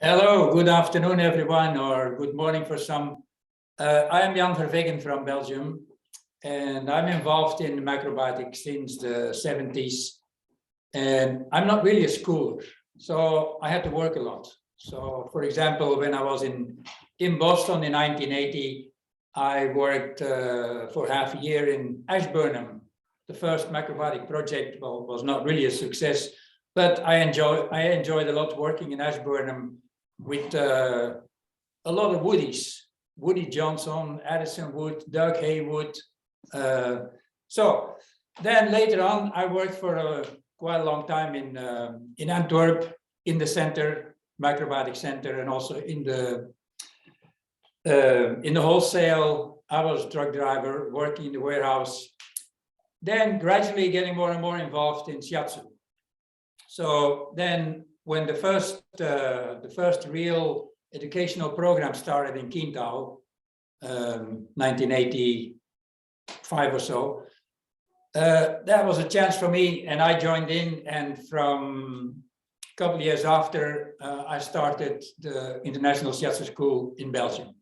Hello, good afternoon, everyone, or good morning for some. I am Jan Vervecken from Belgium, and I'm involved in macrobiotics since the 70s. And I'm not really a schooler, so I had to work a lot. So, for example, when I was in Boston in 1980, I worked for half a year in Ashburnham. The first macrobiotic project was not really a success, but I enjoyed a lot working in Ashburnham with a lot of Woodies, Woody Johnson, Addison Wood, Doug Haywood. So then later on, I worked for quite a long time in Antwerp, in the center, macrobiotic center, and also in the wholesale. I was a truck driver working in the warehouse. Then gradually getting more and more involved in shiatsu. So then when the first real educational program started in Qingdao, 1985 or so, that was a chance for me, and I joined in. And from a couple of years after, I started the International Shiatsu School in Belgium.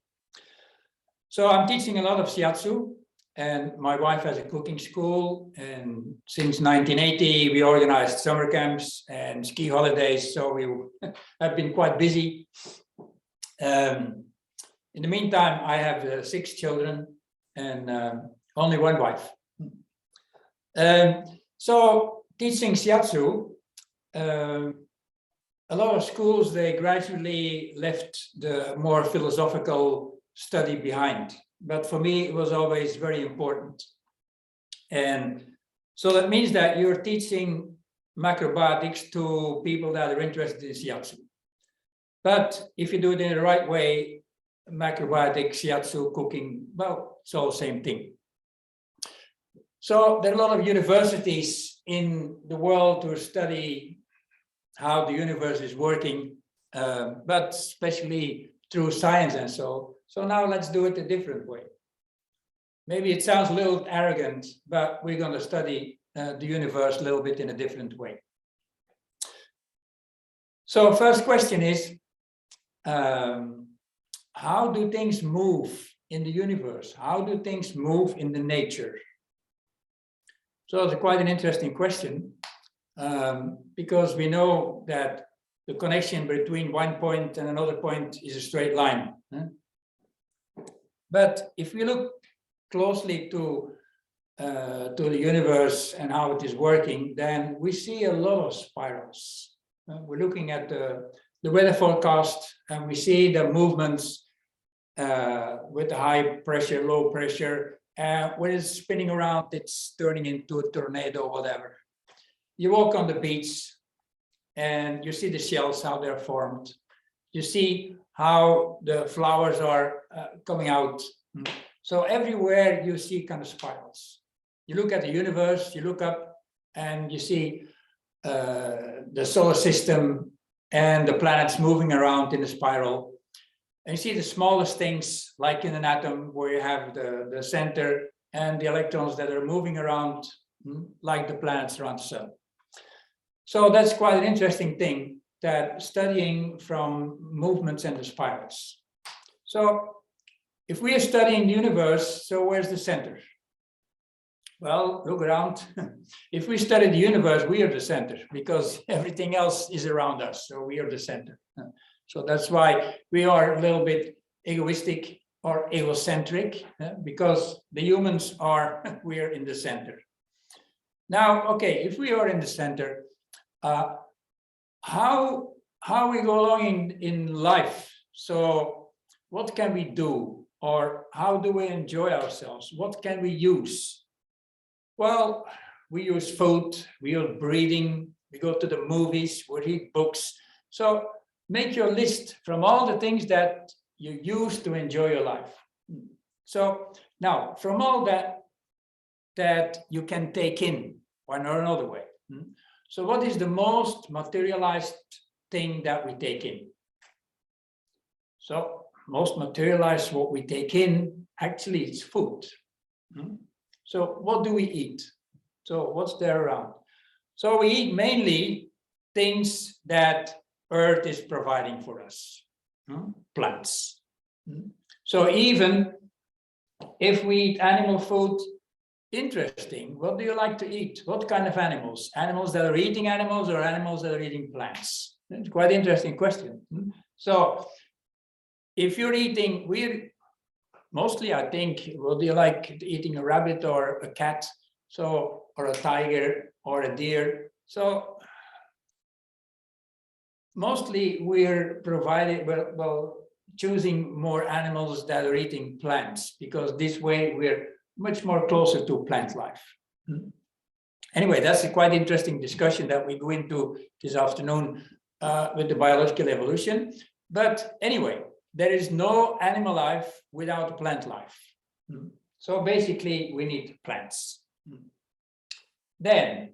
So I'm teaching a lot of shiatsu, and my wife has a cooking school, and since 1980 we organized summer camps and ski holidays, so we have been quite busy. In the meantime, I have 6 children and only one wife. So teaching shiatsu, a lot of schools, they gradually left the more philosophical study behind. But for me, it was always very important. And so that means that you're teaching macrobiotics to people that are interested in shiatsu. But if you do it in the right way, macrobiotics, shiatsu, cooking, well, it's all the same thing. So there are a lot of universities in the world to study how the universe is working, but especially through science and so. So now let's do it a different way. Maybe it sounds a little arrogant, but we're going to study the universe a little bit in a different way. So first question is, how do things move in the universe? How do things move in the nature? So it's quite an interesting question, because we know that the connection between one point and another point is a straight line. But if we look closely to the universe and how it is working, then we see a lot of spirals. We're looking at the weather forecast, and we see the movements with the high pressure, low pressure. When it's spinning around, it's turning into a tornado, whatever. You walk on the beach, and you see the shells, how they're formed. You see how the flowers are coming out. So everywhere you see kind of spirals. You look at the universe, you look up, and you see the solar system and the planets moving around in a spiral. And you see the smallest things, like in an atom, where you have the center and the electrons that are moving around, like the planets around the sun. So that's quite an interesting thing, that studying from movements and the spirals. So if we are studying the universe, so where's the center? Well, look around. If we study the universe, we are the center, because everything else is around us. So we are the center. So that's why we are a little bit egoistic or egocentric, because the humans are, we are in the center. Now, okay, if we are in the center, how we go along in life? So what can we do? Or how do we enjoy ourselves? What can we use? Well, we use food, we use breathing, we go to the movies, we read books. So make your list from all the things that you use to enjoy your life. So now, from all that you can take in one or another way. So what is the most materialized thing that we take in? So most materialized what we take in, actually it's food. So what do we eat? So what's there around? So we eat mainly things that Earth is providing for us, plants. So even if we eat animal food, interesting, what do you like to eat? What kind of animals? Animals that are eating animals or animals that are eating plants? It's quite an interesting question. So if you're eating, mostly I think, what do you like, eating a rabbit or a cat? So, or a tiger or a deer. So mostly we're providing, well, choosing more animals that are eating plants, because this way we're much more closer to plant life. Anyway, that's a quite interesting discussion that we go into this afternoon with the biological evolution. But anyway, there is no animal life without plant life. So basically we need plants. Then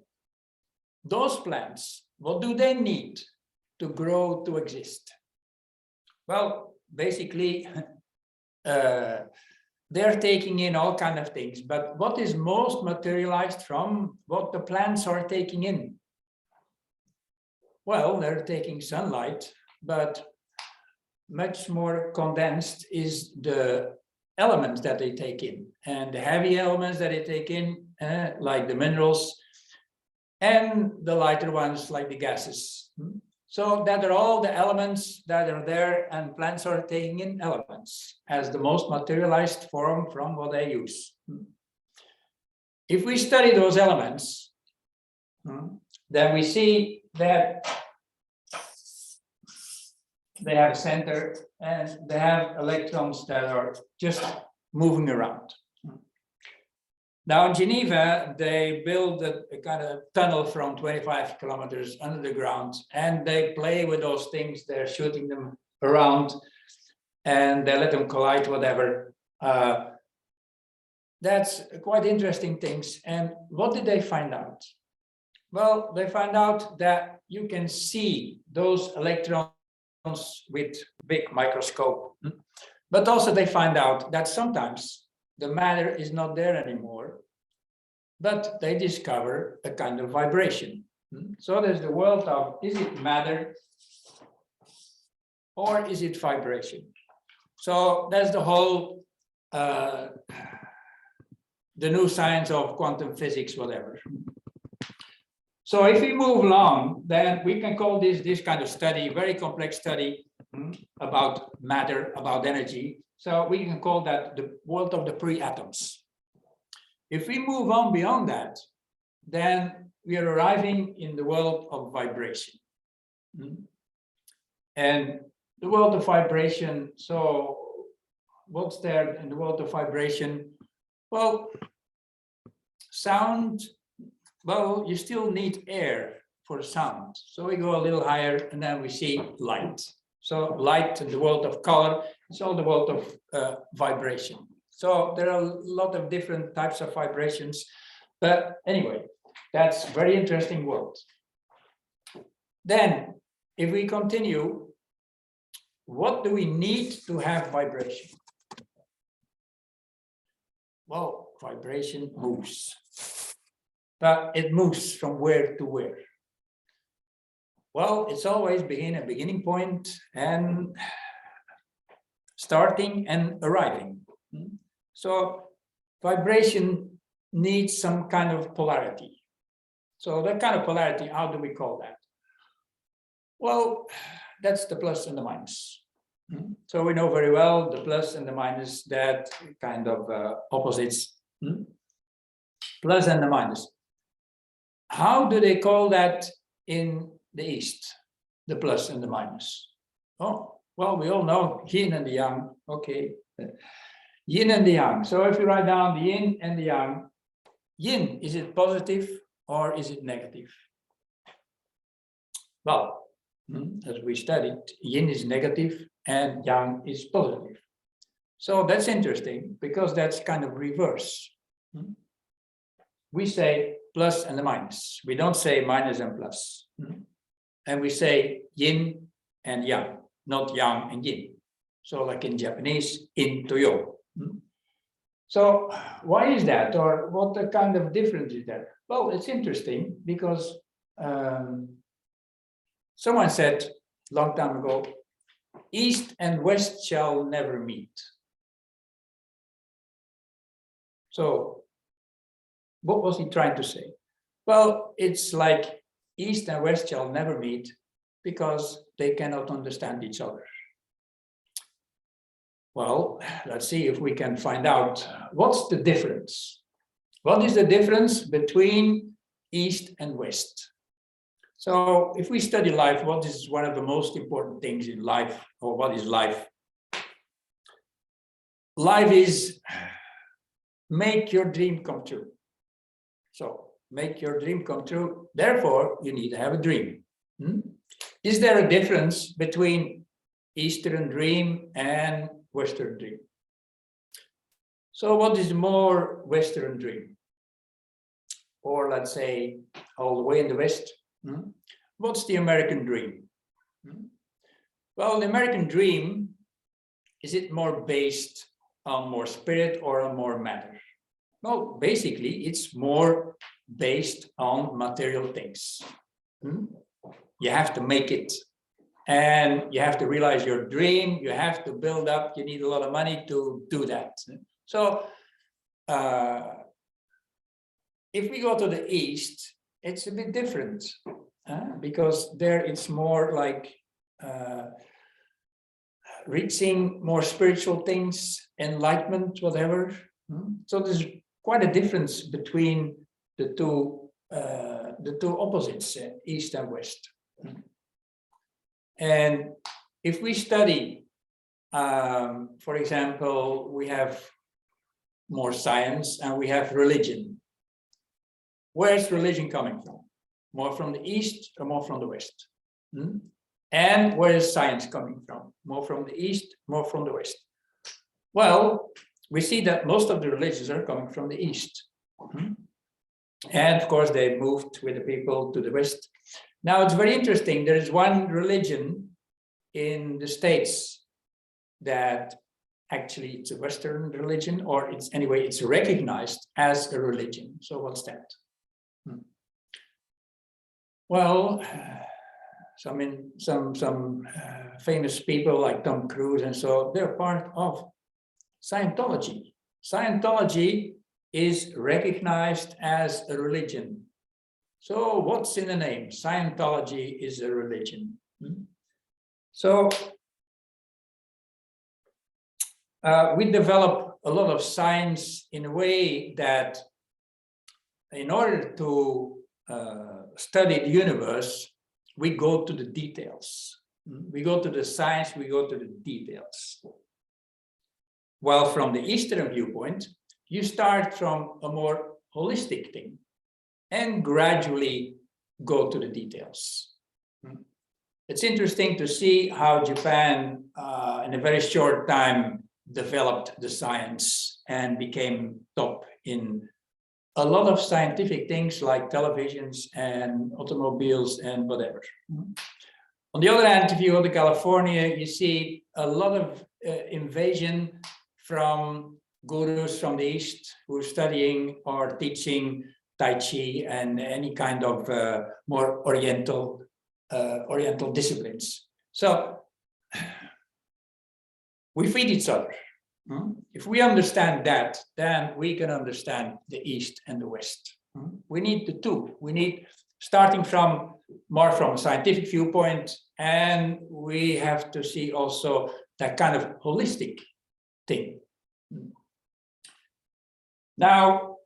those plants, what do they need to grow, to exist? Well, basically, they're taking in all kinds of things, but what is most materialized from what the plants are taking in? Well, they're taking sunlight, but much more condensed is the elements that they take in, and the heavy elements that they take in, like the minerals, and the lighter ones like the gases. So that are all the elements that are there, and plants are taking in elements as the most materialized form from what they use. If we study those elements, then we see that they have a center and they have electrons that are just moving around. Now in Geneva, they build a kind of tunnel from 25 kilometers under the ground, and they play with those things. They're shooting them around and they let them collide, whatever. That's quite interesting things. And what did they find out? Well, they find out that you can see those electrons with big microscope, but also they find out that sometimes the matter is not there anymore, but they discover a kind of vibration. So there's the world of, is it matter or is it vibration? So that's the whole, the new science of quantum physics, whatever. So if we move along, then we can call this kind of study, very complex study about matter, about energy. So we can call that the world of the pre-atoms. If we move on beyond that, then we are arriving in the world of vibration. And the world of vibration, so what's there in the world of vibration? Well, sound, well, you still need air for sound. So we go a little higher and then we see light. So light in the world of color, it's all the world of vibration. So there are a lot of different types of vibrations, but anyway, that's very interesting world. Then, if we continue, what do we need to have vibration? Well, vibration moves, but it moves from where to where? Well, it's always a beginning point and starting and arriving. So vibration needs some kind of polarity. So that kind of polarity, how do we call that? Well, that's the plus and the minus. So we know very well the plus and the minus, that kind of opposites. Plus and the minus. How do they call that in the East, the plus and the minus? Oh, well, we all know yin and the yang. Okay. Yin and the yang. So if you write down the yin and the yang, yin, is it positive or is it negative? Well, as we studied, yin is negative and yang is positive. So that's interesting because that's kind of reverse. We say plus and the minus. We don't say minus and plus. And we say yin and yang, not yang and yin. So like in Japanese, in to yo. So why is that, or what the kind of difference is there? Well, it's interesting because someone said, long time ago, East and West shall never meet. So what was he trying to say? Well, it's like East and West shall never meet because they cannot understand each other. Well, let's see if we can find out what's the difference. What is the difference between East and West? So if we study life, what is one of the most important things in life, or what is life? Life is make your dream come true. So make your dream come true. Therefore, you need to have a dream. Is there a difference between Eastern dream and Western dream? So what is more Western dream? Or let's say all the way in the West, what's the American dream? Well, the American dream, is it more based on more spirit or on more matter? Well, basically, it's more based on material things. You have to make it, and you have to realize your dream. You have to build up. You need a lot of money to do that. So, if we go to the East, it's a bit different, because there it's more like reaching more spiritual things, enlightenment, whatever. So there's quite a difference between the two opposites, East and West. And if we study, for example, we have more science and we have religion. Where's religion coming from? More from the East or more from the West? And where is science coming from? More from the East, more from the West? Well, we see that most of the religions are coming from the East. And of course, they moved with the people to the West. Now, it's very interesting. There is one religion in the States that actually it's a Western religion, or it's anyway, it's recognized as a religion. So what's that? Well, some famous people like Tom Cruise and so, they're part of Scientology. Scientology is recognized as a religion. So what's in the name? Scientology is a religion. So we develop a lot of science in a way that in order to study the universe, we go to the details. We go to the science, we go to the details. While from the Eastern viewpoint, you start from a more holistic thing and gradually go to the details. It's interesting to see how Japan, in a very short time, developed the science and became top in a lot of scientific things like televisions and automobiles and whatever. On the other hand, if you go to California, you see a lot of invasion from gurus from the East who are studying or teaching Tai Chi and any kind of more Oriental disciplines. So we feed each other. If we understand that, then we can understand the East and the West. We need the two. We need, starting from more from a scientific viewpoint, and we have to see also that kind of holistic thing. Now,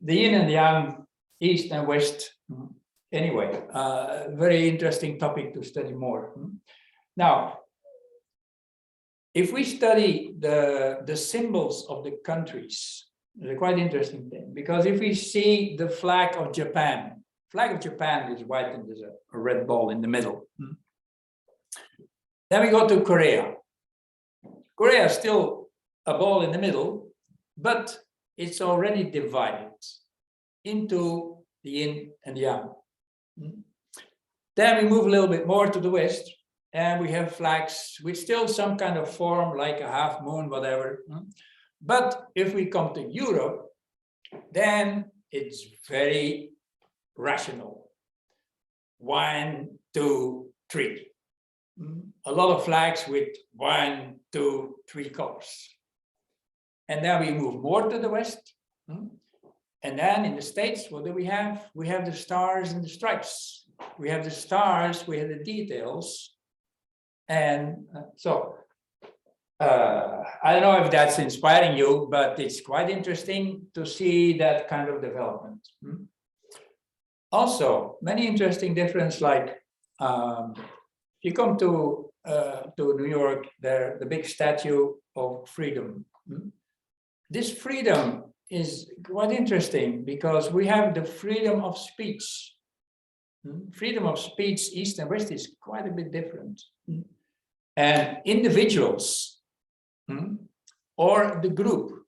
the Yin and Yang, East and West, anyway, very interesting topic to study more. Now, if we study the symbols of the countries, it's a quite interesting thing, because if we see the flag of Japan is white and there's a red ball in the middle. Then we go to Korea. Korea is still a ball in the middle, but it's already divided into the Yin and Yang. Then we move a little bit more to the West, and we have flags with still some kind of form, like a half moon, whatever. But if we come to Europe, then it's very rational. 1, 2, 3. a lot of flags with 1, 2, 3 colors. And then we move more to the west. And then in the States, what do we have? We have the stars and the stripes. We have the stars, we have the details. And I don't know if that's inspiring you, but it's quite interesting to see that kind of development. Also, many interesting difference, like if you come to New York, there the big statue of freedom. This freedom is quite interesting because we have the freedom of speech. Freedom of speech, East and West, is quite a bit different. And individuals or the group.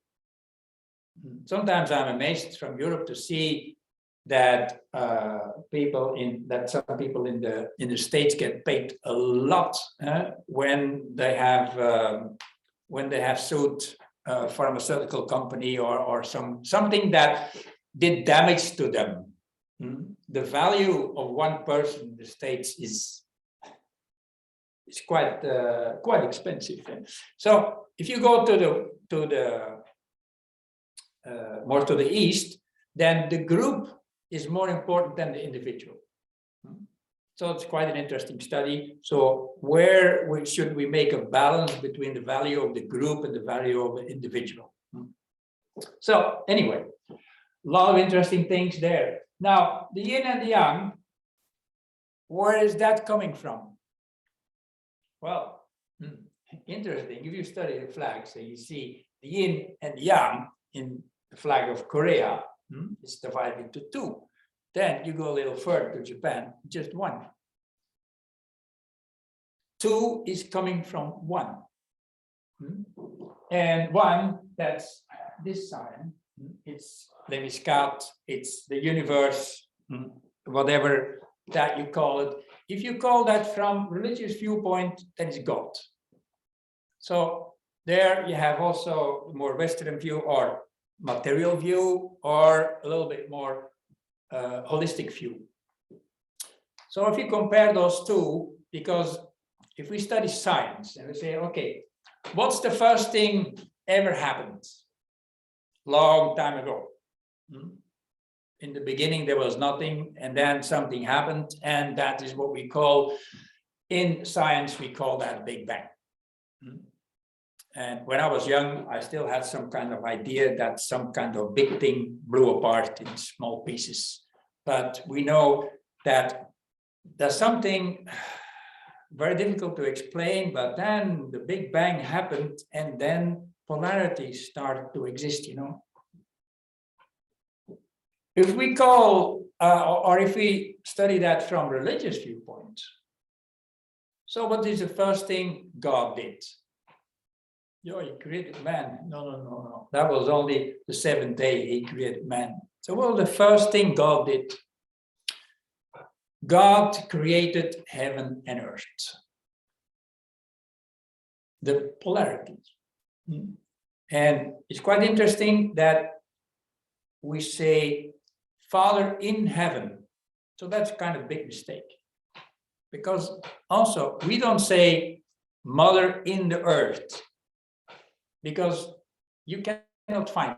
Sometimes I'm amazed from Europe to see that some people in the States get paid a lot when they have sued a pharmaceutical company or something that did damage to them. The value of one person in the States is quite expensive. So if you go more to the east, then the group is more important than the individual. So it's quite an interesting study. So where should we make a balance between the value of the group and the value of the individual? So anyway, a lot of interesting things there. Now, the yin and the yang, where is that coming from? Well, interesting. If you study the flags and you see the yin and the yang in the flag of Korea, it's divided into 2. Then you go a little further to Japan, just 1. 2 is coming from 1. And 1, that's this sign. It's Lemiskat, it's the universe, whatever that you call it. If you call that from religious viewpoint, then it's God. So there you have also more Western view or material view, or a little bit more holistic view. So if you compare those two, because if we study science and we say, okay, what's the first thing ever happened? Long time ago. In the beginning, there was nothing, and then something happened, and that is what we call, in science, we call that Big Bang. And when I was young, I still had some kind of idea that some kind of big thing blew apart in small pieces. But we know that there's something very difficult to explain, but then the Big Bang happened, and then polarities started to exist, If we call, or if we study that from religious viewpoint, so what is the first thing God did? He created man. No. That was only the 7th day he created man. So what was the first thing God did? God created heaven and earth. The polarities. And it's quite interesting that we say Father in heaven. So that's kind of a big mistake. Because also we don't say Mother in the earth. Because you cannot find.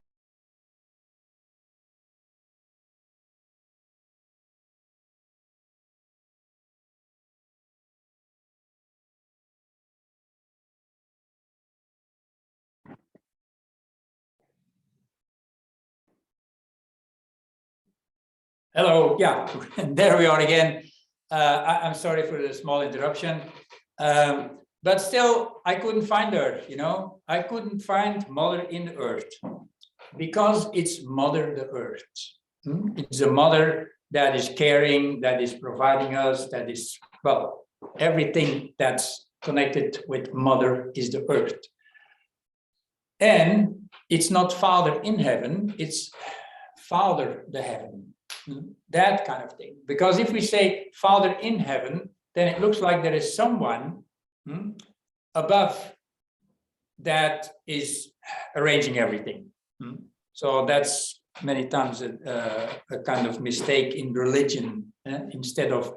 Hello, yeah, and there we are again. I'm sorry for the small interruption. But still, I couldn't find her, I couldn't find Mother in the earth because it's Mother the earth. It's a mother that is caring, that is providing us, that is, well, everything that's connected with Mother is the earth. And it's not Father in heaven, it's Father the heaven, that kind of thing. Because if we say Father in heaven, then it looks like there is someone above that is arranging everything. So that's many times a kind of mistake in religion. Instead of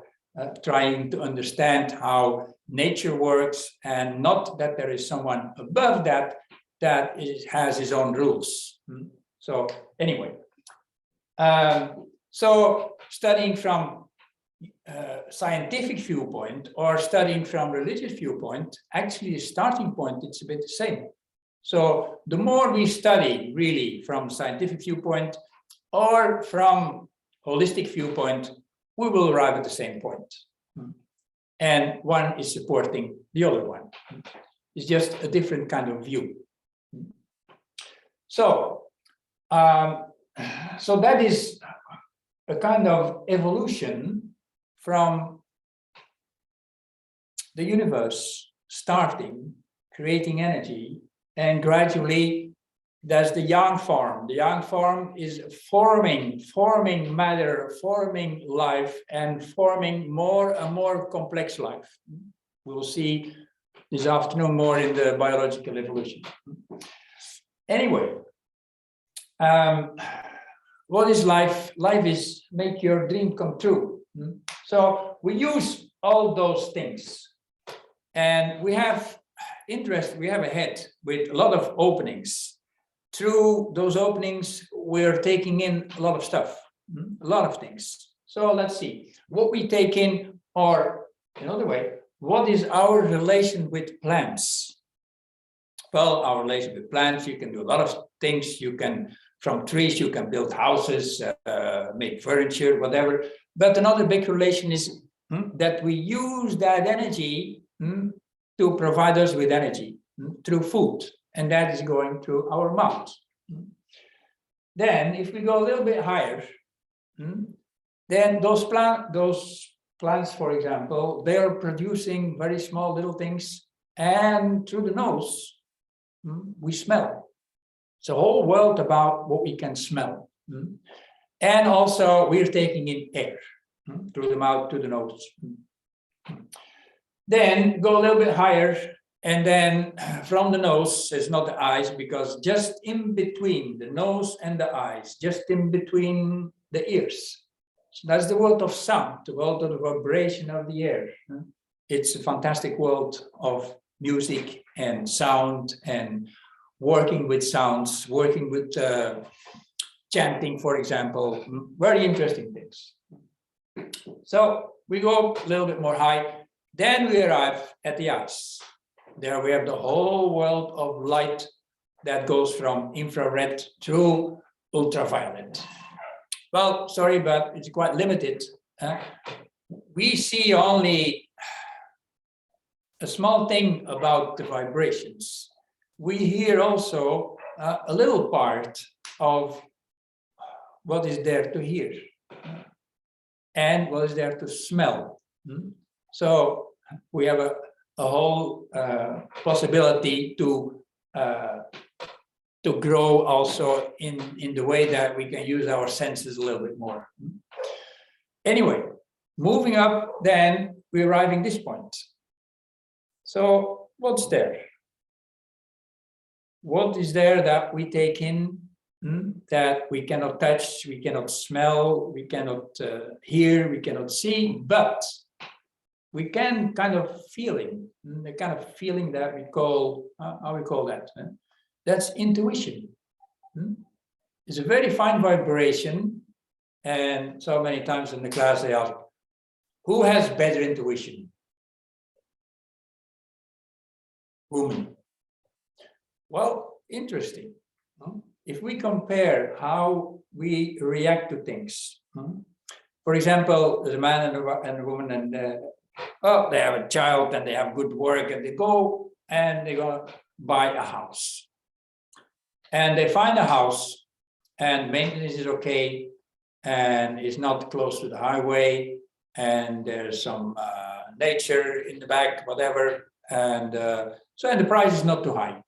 trying to understand how nature works, and not that there is someone above that has his own rules. So anyway, so studying from scientific viewpoint or studying from religious viewpoint, actually the starting point, it's a bit the same. So the more we study really from scientific viewpoint or from holistic viewpoint, we will arrive at the same point. And one is supporting the other one. It's just a different kind of view. So, so that is a kind of evolution from the universe starting, creating energy, and gradually there's the yang form. The yang form is forming matter, forming life, and forming more and more complex life. We'll see this afternoon more in the biological evolution. Anyway, what is life? Life is make your dream come true. So we use all those things, and we have interest, we have a head with a lot of openings. Through those openings, we're taking in a lot of stuff, a lot of things. So let's see what we take in, or another way, what is our relation with plants? Well, our relation with plants, you can do a lot of things. You can, from trees, you can build houses, make furniture, whatever. But another big relation is that we use that energy to provide us with energy through food, and that is going through our mouth. Then, if we go a little bit higher, then those plants, for example, they are producing very small little things, and through the nose, we smell. It's a whole world about what we can smell. And also, we're taking in air through the mouth, to the nose. Then go a little bit higher, and then from the nose, it's not the eyes, because just in between the nose and the eyes, just in between the ears. So that's the world of sound, the world of the vibration of the air. It's a fantastic world of music and sound, and working with sounds, working with chanting, for example, very interesting things. So we go a little bit more high. Then we arrive at the eyes. There we have the whole world of light that goes from infrared to ultraviolet. Well, sorry, but it's quite limited. We see only a small thing about the vibrations. We hear also a little part of what is there to hear and what is there to smell. So we have a whole possibility to grow also in the way that we can use our senses a little bit more. Anyway, moving up, then we're arriving at this point. So what's there? What is there that we take in that we cannot touch, we cannot smell, we cannot hear, we cannot see, but we can kind of feeling, the kind of feeling that we call, how we call that? That's intuition. It's a very fine vibration. And so many times in the class they ask, who has better intuition? Women. Well, interesting. If we compare how we react to things, for example, there's a man and a woman, and they have a child and they have good work, and they go to buy a house. And they find a house, and maintenance is okay, and it's not close to the highway, and there's some nature in the back, whatever, and so the price is not too high.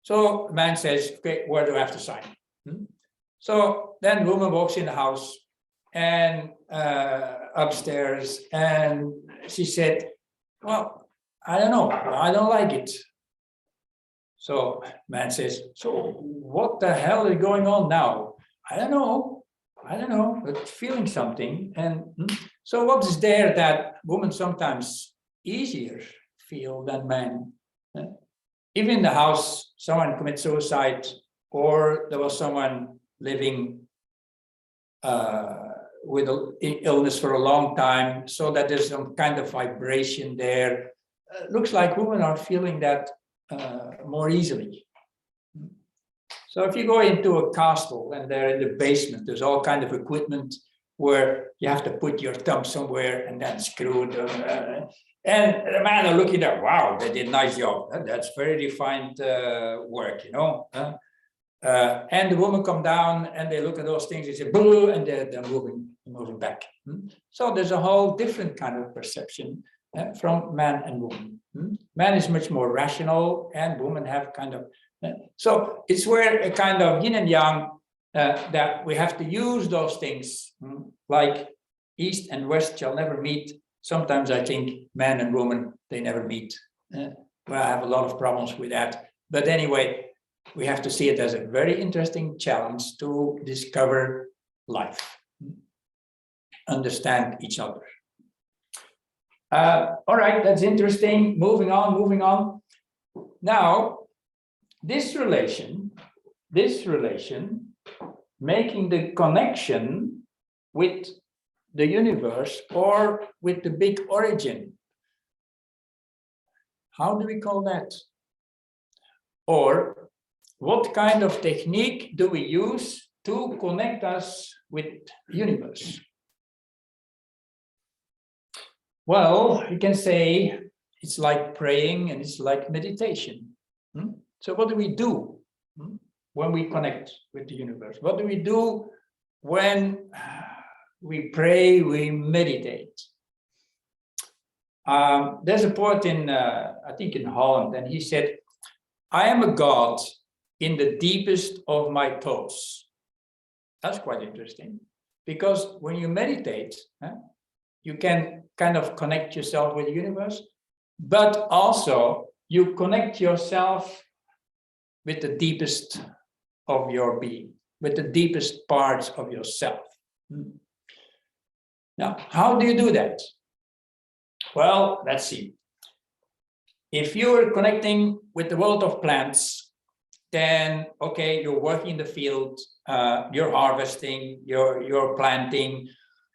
So the man says, okay, where do I have to sign? So then the woman walks in the house and upstairs, and she said, well, I don't know, I don't like it. So man says, so what the hell is going on now? I don't know, but feeling something. And so what is there that woman sometimes easier feel than men. If in the house someone commits suicide, or there was someone living with an illness for a long time, so that there's some kind of vibration there, looks like women are feeling that more easily. So if you go into a castle and they're in the basement, there's all kind of equipment where you have to put your thumb somewhere and then screw it. And the man are looking at, wow, they did a nice job. That's very refined work, you know. And the woman come down and they look at those things, they say, boo, and they're moving back. So there's a whole different kind of perception from man and woman. Man is much more rational, and women have kind of, so it's where a kind of yin and yang that we have to use those things, like East and West shall never meet. Sometimes I think man and woman, they never meet. Well, I have a lot of problems with that. But anyway, we have to see it as a very interesting challenge to discover life, understand each other. All right, that's interesting. Moving on. Now, this relation, making the connection with the universe or with the big origin. How do we call that? Or what kind of technique do we use to connect us with the universe? Well, you can say it's like praying and it's like meditation. So what do we do when we connect with the universe? What do we do when we pray, we meditate? There's a poet in, I think in Holland, and he said, I am a god in the deepest of my thoughts. That's quite interesting, because when you meditate, you can kind of connect yourself with the universe, but also you connect yourself with the deepest of your being, with the deepest parts of yourself. Now, how do you do that? Well, let's see. If you're connecting with the world of plants, then, okay, you're working in the field, you're harvesting, you're planting,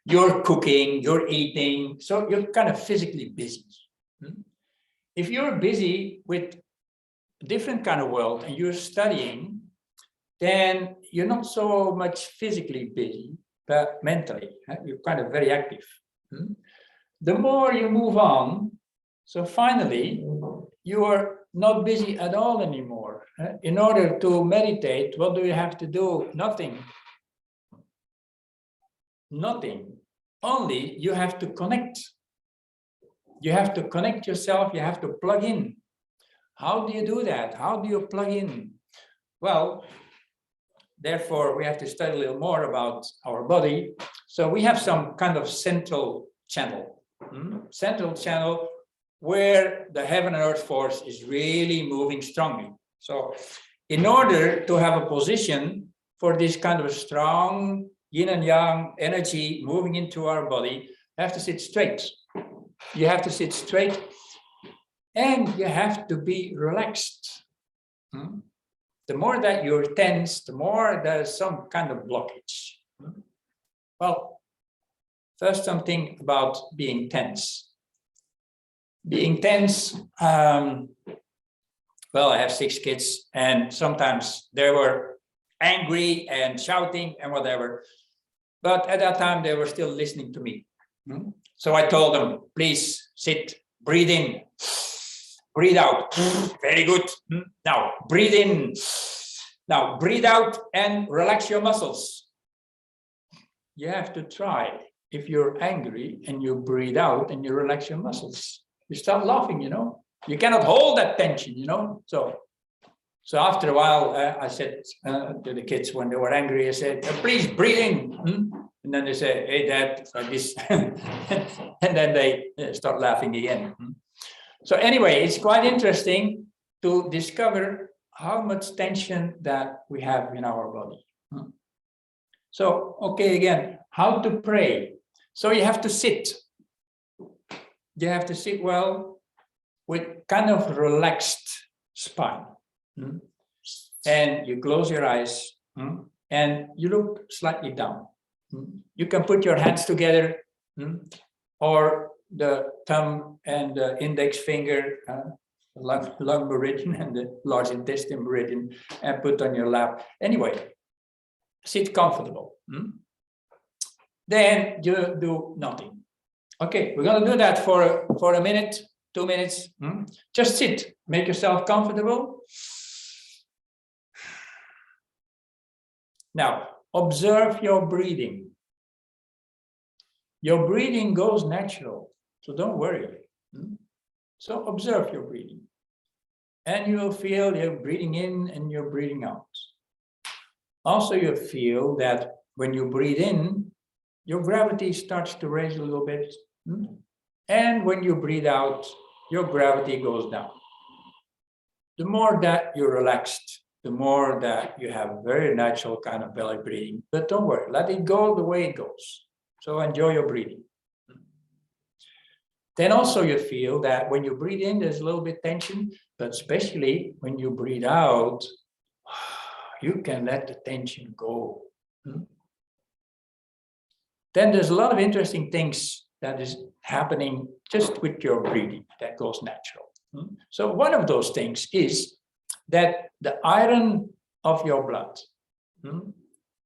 you're cooking, you're eating, so you're kind of physically busy. If you're busy with a different kind of world and you're studying, then you're not so much physically busy, but mentally, you're kind of very active. The more you move on, so finally, you are not busy at all anymore. In order to meditate, what do you have to do? Nothing. Nothing. Only you have to connect. You have to connect yourself, you have to plug in. How do you do that? How do you plug in? Well, therefore, we have to study a little more about our body. So we have some kind of central channel. Central channel where the heaven and earth force is really moving strongly. So in order to have a position for this kind of strong yin and yang energy moving into our body, you have to sit straight. You have to sit straight and you have to be relaxed. The more that you're tense, the more there's some kind of blockage. Well, first something about being tense. Being tense, well, I have 6 kids and sometimes they were angry and shouting and whatever. But at that time, they were still listening to me. So I told them, please sit, breathe in, breathe out. Very good. Now, breathe in. Now, breathe out and relax your muscles. You have to try. If you're angry and you breathe out and you relax your muscles, you start laughing, you know. You cannot hold that tension, you know. So after a while, I said to the kids when they were angry, I said, please breathe in. And then they say, hey, Dad, like this. And then they start laughing again. So anyway, it's quite interesting to discover how much tension that we have in our body. So, okay, again, how to pray. So you have to sit. You have to sit well with kind of relaxed spine. And you close your eyes and you look slightly down. You can put your hands together or the thumb and the index finger, lung meridian and the large intestine meridian, and put on your lap. Anyway, sit comfortable. Then you do nothing. Okay, we're going to do that for a minute, 2 minutes. Just sit, make yourself comfortable. Now, observe your breathing. Your breathing goes natural, so don't worry. So observe your breathing. And you will feel you're breathing in and you're breathing out. Also, you feel that when you breathe in, your gravity starts to raise a little bit. And when you breathe out, your gravity goes down. The more that you're relaxed, the more that you have very natural kind of belly breathing. But don't worry, let it go the way it goes. So enjoy your breathing. Then also you feel that when you breathe in, there's a little bit tension, but especially when you breathe out, you can let the tension go. Then there's a lot of interesting things that is happening just with your breathing that goes natural. So one of those things is that the iron of your blood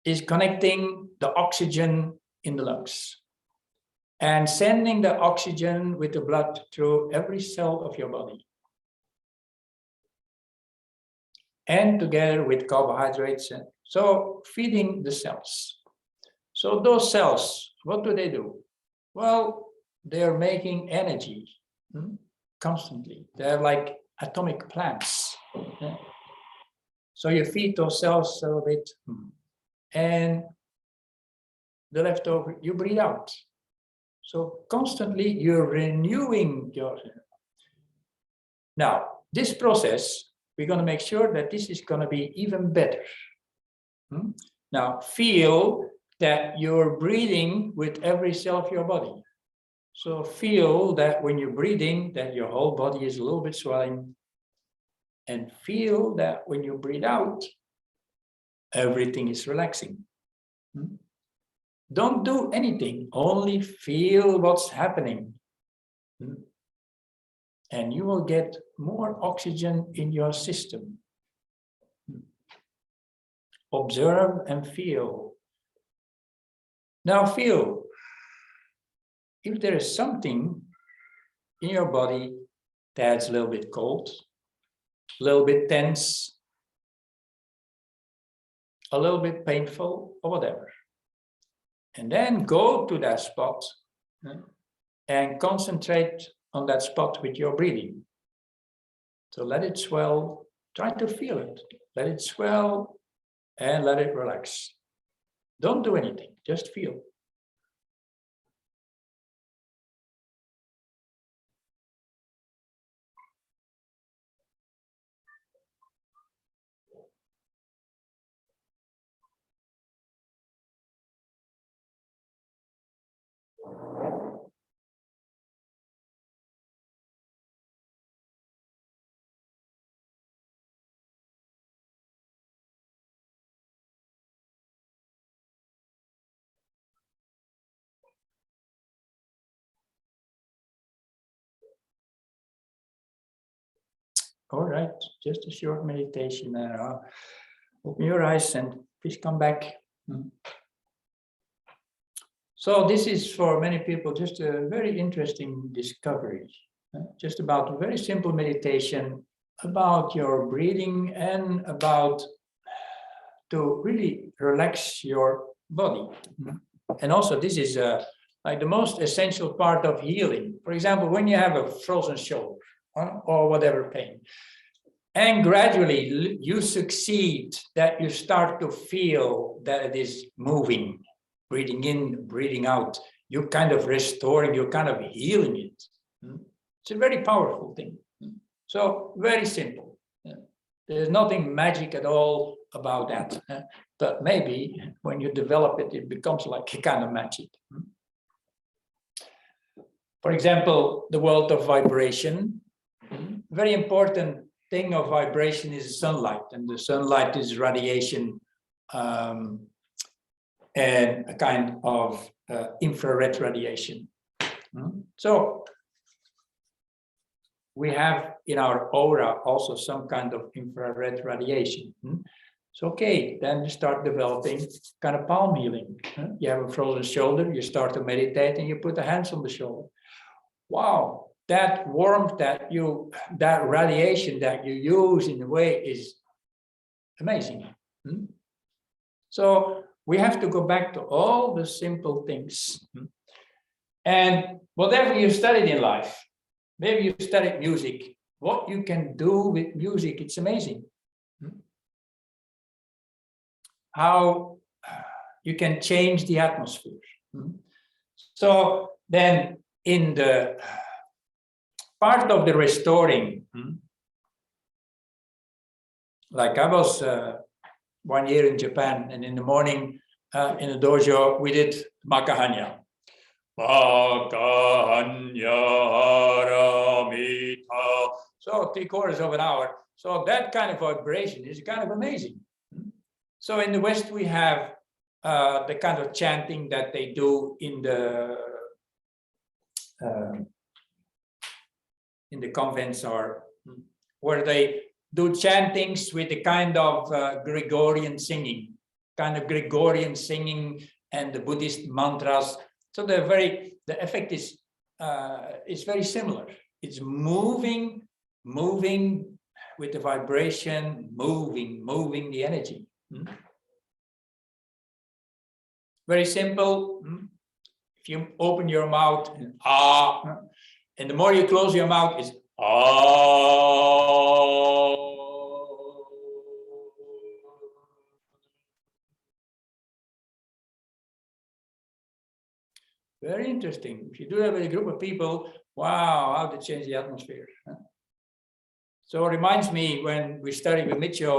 is connecting the oxygen in the lungs and sending the oxygen with the blood through every cell of your body. And together with carbohydrates, so feeding the cells. So those cells, what do? Well, they're making energy constantly. They're like atomic plants. So you feed those cells a little bit, and the leftover, you breathe out. So constantly you're renewing your... Now, this process, we're going to make sure that this is going to be even better. Now, feel that you're breathing with every cell of your body. So feel that when you're breathing, that your whole body is a little bit swelling. And feel that when you breathe out, everything is relaxing. Don't do anything, only feel what's happening. And you will get more oxygen in your system. Observe and feel. Now feel if there is something in your body that's a little bit cold, a little bit tense, a little bit painful, or whatever. And then go to that spot and concentrate on that spot with your breathing. So let it swell, try to feel it. Let it swell and let it relax. Don't do anything, just feel. All right, just a short meditation. Open your eyes and please come back. So this is for many people just a very interesting discovery. Just about a very simple meditation about your breathing and about to really relax your body. And also this is like the most essential part of healing. For example, when you have a frozen shoulder or whatever pain, and gradually you succeed that you start to feel that it is moving, breathing in, breathing out, you're kind of restoring, you're kind of healing it. It's a very powerful thing. So very simple. There's nothing magic at all about that. But maybe when you develop it, it becomes like a kind of magic. For example, the world of vibration. very important thing of vibration is sunlight, and the sunlight is radiation and a kind of infrared radiation. So we have in our aura also some kind of infrared radiation. So okay, then you start developing kind of palm healing. You have a frozen shoulder, you start to meditate and you put the hands on the shoulder. Wow, that warmth that radiation that you use in a way is amazing. So we have to go back to all the simple things. And whatever you studied in life, maybe you studied music, what you can do with music, it's amazing. How you can change the atmosphere. So then in the part of the restoring, like I was 1 year in Japan, and in the morning in the dojo, we did Makahanya. So 3/4 of an hour. So that kind of vibration is kind of amazing. So in the West, we have the kind of chanting that they do in the convents, or where they do chantings with the kind of Gregorian singing, and the Buddhist mantras. So the effect is very similar. It's moving with the vibration, moving the energy. Very simple. If you open your mouth and ah, and the more you close your mouth is ah. Very interesting. If you do that with a group of people, wow, how to change the atmosphere. So it reminds me when we studied with Micho,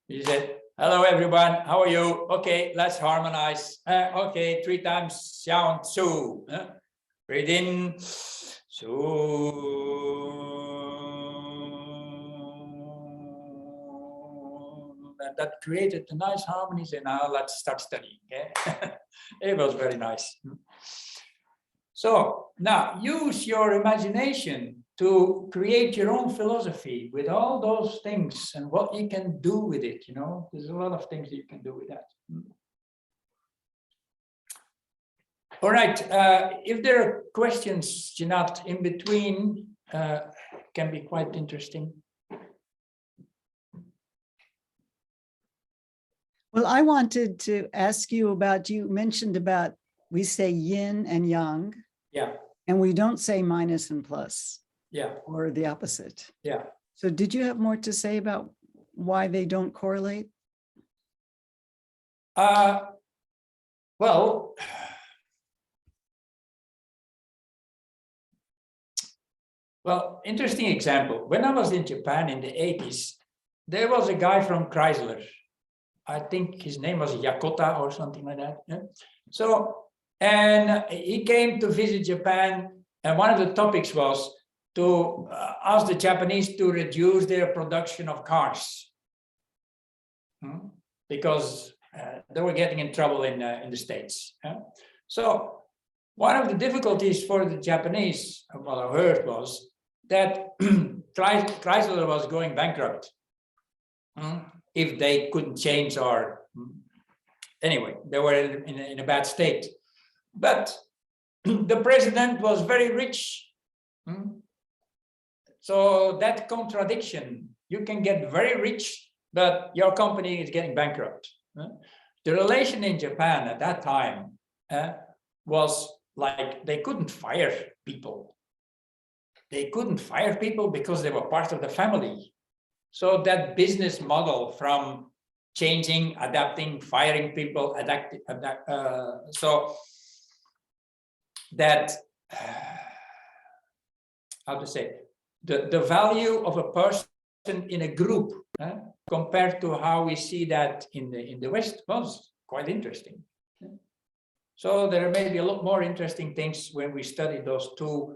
he said, hello everyone, how are you? Okay, let's harmonize. Okay, 3 times Xiao Su. Breathe in, Su. And that created a nice harmonies, and now let's start studying. It was very nice. So now use your imagination to create your own philosophy with all those things and what you can do with it. There's a lot of things that you can do with that. All right, if there are questions, Jeanette, in between, can be quite interesting. Well, I wanted to ask you about, you mentioned about, we say yin and yang. Yeah. And we don't say minus and plus. Yeah. Or the opposite. Yeah. So did you have more to say about why they don't correlate? Well, interesting example. When I was in Japan in the 80s, there was a guy from Chrysler. I think his name was Yakota or something like that. Yeah? So, and he came to visit Japan, and one of the topics was to ask the Japanese to reduce their production of cars, because they were getting in trouble in the States. Yeah? So one of the difficulties for the Japanese, what I heard, was that Chrysler was going bankrupt if they couldn't change, or anyway, they were in a bad state. But the president was very rich. So that contradiction, you can get very rich, but your company is getting bankrupt. The relation in Japan at that time was like they couldn't fire people. They couldn't fire people because they were part of the family. So that business model from changing, adapting, firing people, so that, how to say, the value of a person in a group compared to how we see that in the West was quite interesting. So there may be a lot more interesting things when we study those two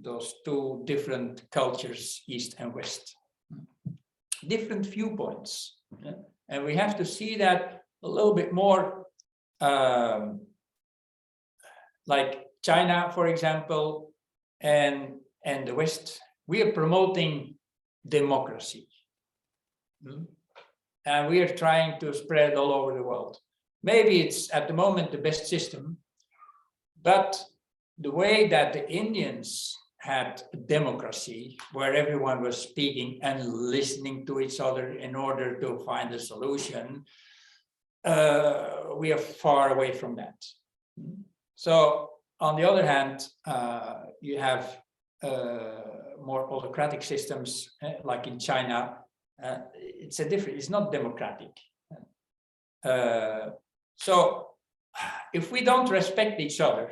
those two different cultures, East and West, different viewpoints, and we have to see that a little bit more, like China, for example, and the West. We are promoting democracy, and we are trying to spread all over the world. Maybe it's at the moment the best system, but the way that the Indians had democracy, where everyone was speaking and listening to each other in order to find a solution, we are far away from that. So on the other hand, you have more autocratic systems, like in China. It's not democratic. So if we don't respect each other,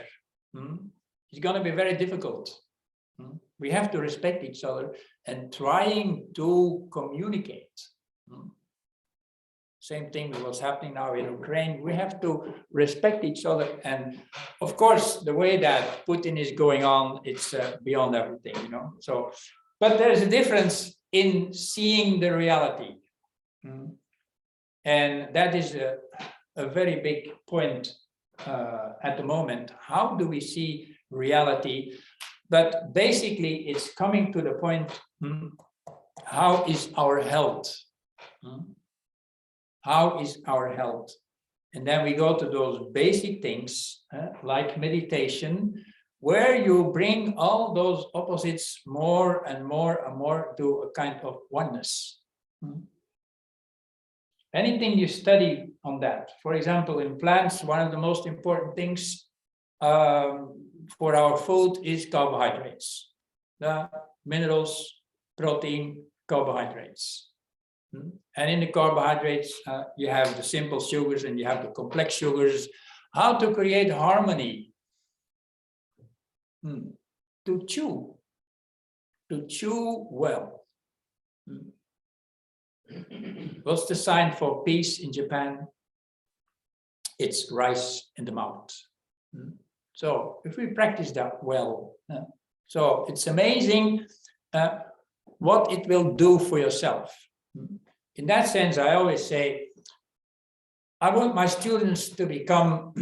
it's going to be very difficult. We have to respect each other and trying to communicate. Same thing with what's happening now in Ukraine. We have to respect each other. And of course, the way that Putin is going on, it's beyond everything, you know. So, but there's a difference in seeing the reality. And that is a very big point at the moment. How do we see reality? But basically, it's coming to the point, how is our health? How is our health? And then we go to those basic things, like meditation, where you bring all those opposites more and more and more to a kind of oneness. Anything you study on that, for example, in plants, one of the most important things for our food is carbohydrates, the minerals, protein, carbohydrates. And in the carbohydrates, you have the simple sugars and you have the complex sugars. How to create harmony? To chew well. What's the sign for peace in Japan? It's rice in the mouth. So if we practice that well, so it's amazing what it will do for yourself. In that sense, I always say, I want my students to become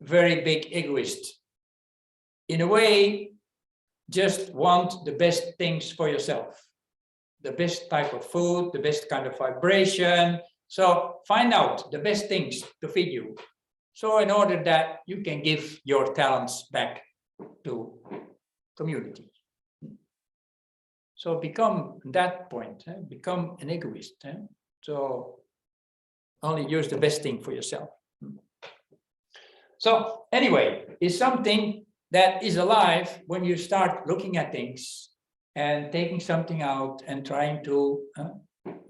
very big egoists. In a way, just want the best things for yourself. The best type of food, the best kind of vibration. So find out the best things to feed you. So in order that you can give your talents back to community. So become that point, become an egoist. So only use the best thing for yourself. So anyway, it's something that is alive when you start looking at things and taking something out and trying to,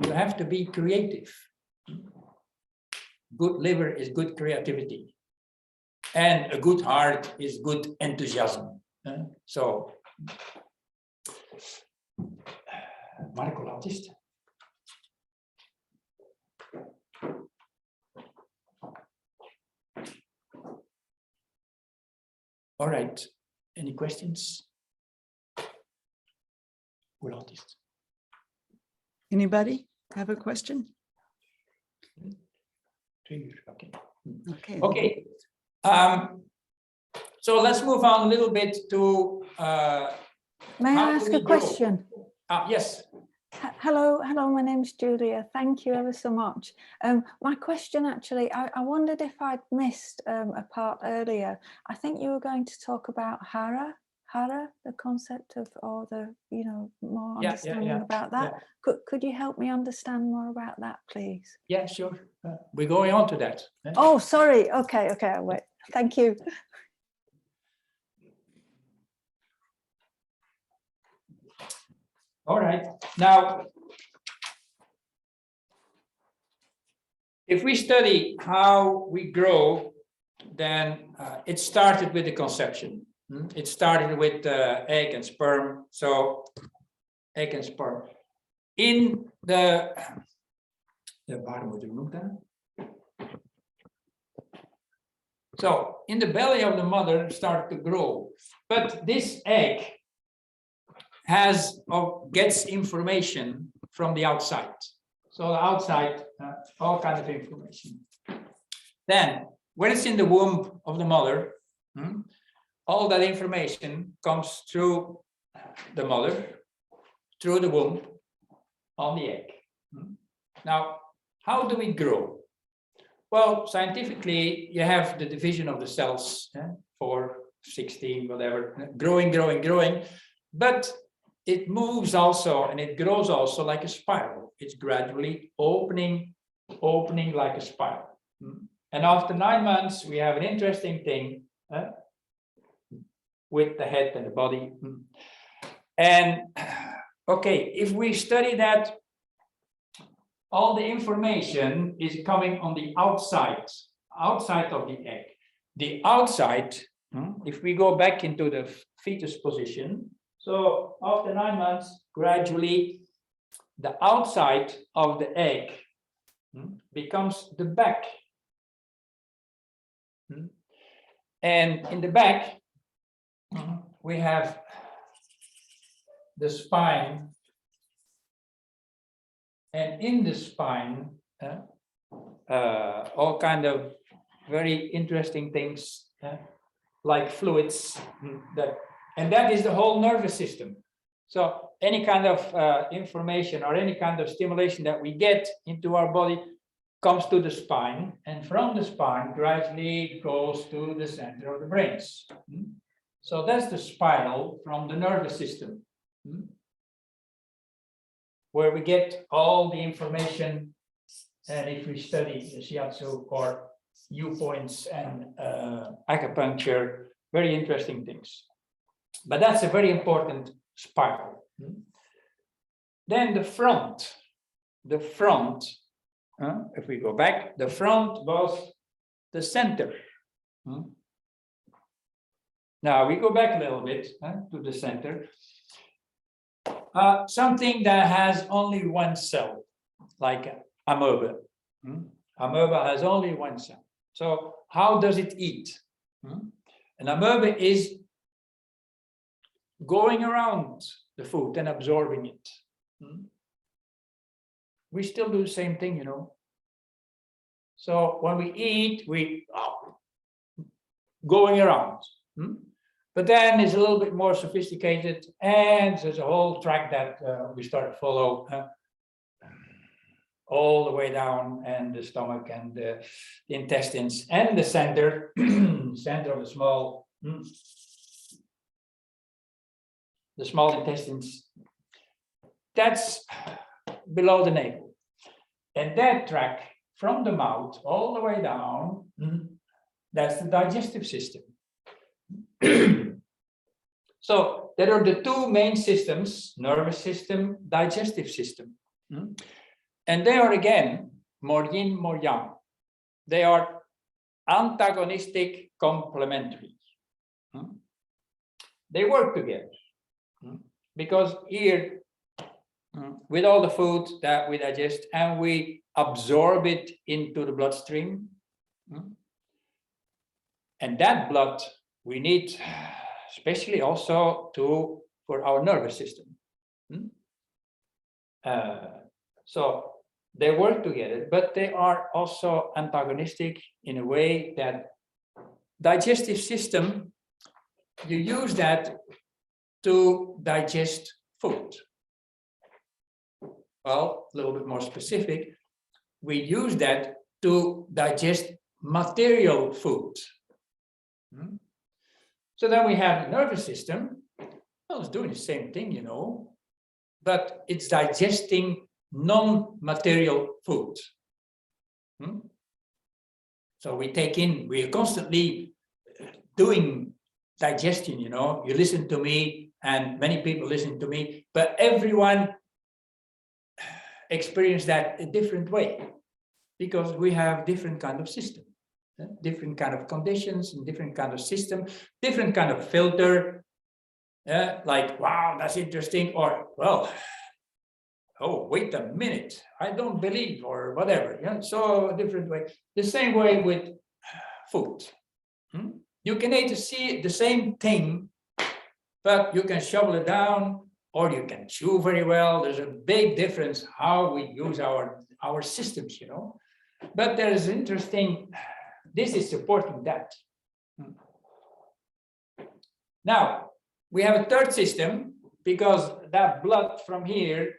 you have to be creative. Good liver is good creativity. And a good heart is good enthusiasm. So, Marco, l'artiste. All right, any questions? Anybody have a question? Okay. Okay. Okay. So let's move on a little bit to. May I ask a question? Yes. Hello, my name's Julia. Thank you ever so much. My question actually, I wondered if I'd missed a part earlier. I think you were going to talk about Hara, the concept of, or the, more understanding about that. Yeah. Could you help me understand more about that, please? Yeah, sure. We're going on to that. Oh, sorry. Okay, I'll wait. Thank you. All right. Now, if we study how we grow, then it started with the conception. It started with egg and sperm. So, egg and sperm. In the waarom moet ik noemen dan? So in the belly of the mother start to grow, but this egg has or gets information from the outside. So the outside, all kinds of information. Then when it's in the womb of the mother, all that information comes through the mother, through the womb, on the egg. Now, how do we grow? Well, scientifically, you have the division of the cells, 4, 16, whatever, growing, growing, growing, but it moves also, and it grows also like a spiral. It's gradually opening like a spiral. And after 9 months, we have an interesting thing with the head and the body. And okay, if we study that, all the information is coming on the outside of the egg. The outside, if we go back into the fetus position, so after 9 months, gradually, the outside of the egg becomes the back. And in the back, we have the spine. And in the spine, all kind of very interesting things like fluids that is the whole nervous system. So any kind of information or any kind of stimulation that we get into our body comes to the spine, and from the spine gradually goes to the center of the brains. So that's the spiral from the nervous system, where we get all the information. And if we study the shiatsu or U points and acupuncture, very interesting things. But that's a very important spiral. Then the front, if we go back, the front was the center. Now we go back a little bit to the center. Something that has only one cell, like amoeba. Amoeba has only one cell. So how does it eat? An amoeba is going around the food and absorbing it. We still do the same thing, you know. So when we eat, we going around. But then it's a little bit more sophisticated, and there's a whole track that we start to follow all the way down, and the stomach and the intestines and the center, center of the small intestines. That's below the navel, and that track from the mouth all the way down, that's the digestive system. So there are the two main systems: nervous system, digestive system. And they are again more yin, more yang. They are antagonistic, complementary. They work together because here, with all the food that we digest and we absorb it into the bloodstream, and that blood we need, especially also for our nervous system. So they work together, but they are also antagonistic in a way that digestive system, you use that to digest food. Well, a little bit more specific, we use that to digest material food. So then we have the nervous system. Well, it's doing the same thing, you know, but it's digesting non-material food. So we are constantly doing digestion, you know. You listen to me, and many people listen to me, but everyone experience that a different way, because we have different kind of system, different kind of conditions, and different kind of system, different kind of filter. Like, wow, that's interesting, or well, oh, wait a minute, I don't believe, or whatever. So a different way. The same way with food. You can either see the same thing, but you can shovel it down, or you can chew very well. There's a big difference how we use our systems, you know. But there is interesting, this is supporting that. Now, we have a third system, because that blood from here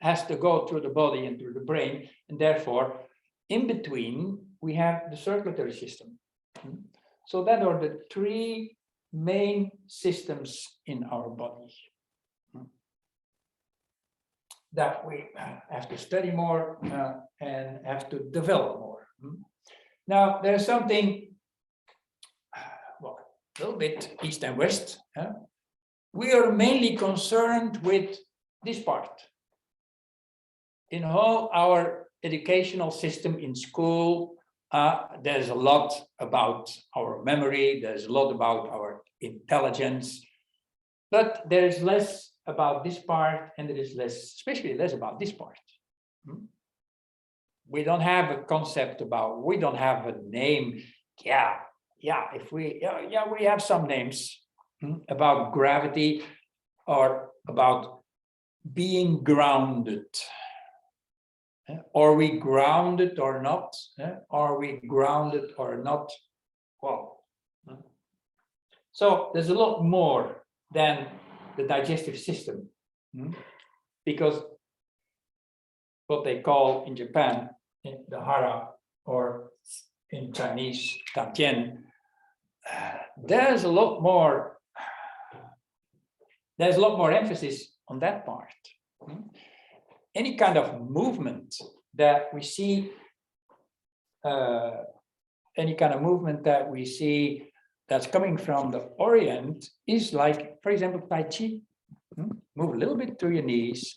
has to go through the body and through the brain, and therefore, in between, we have the circulatory system. So that are the three main systems in our body that we have to study more and have to develop more. Now, there's something, well, a little bit east and west. We are mainly concerned with this part. In all our educational system in school, there's a lot about our memory, there's a lot about our intelligence, but there's less about this part, and there is less, especially less about this part. We don't have a concept about, we don't have a name. If we have some names about gravity or about being grounded. Are we grounded or not? Are we grounded or not? Well, so there's a lot more than the digestive system, because what they call in Japan the Hara, or in Chinese Tantien, there's a lot more emphasis on that part. Any kind of movement that we see, that's coming from the Orient is like, for example, Tai Chi. Move a little bit through your knees,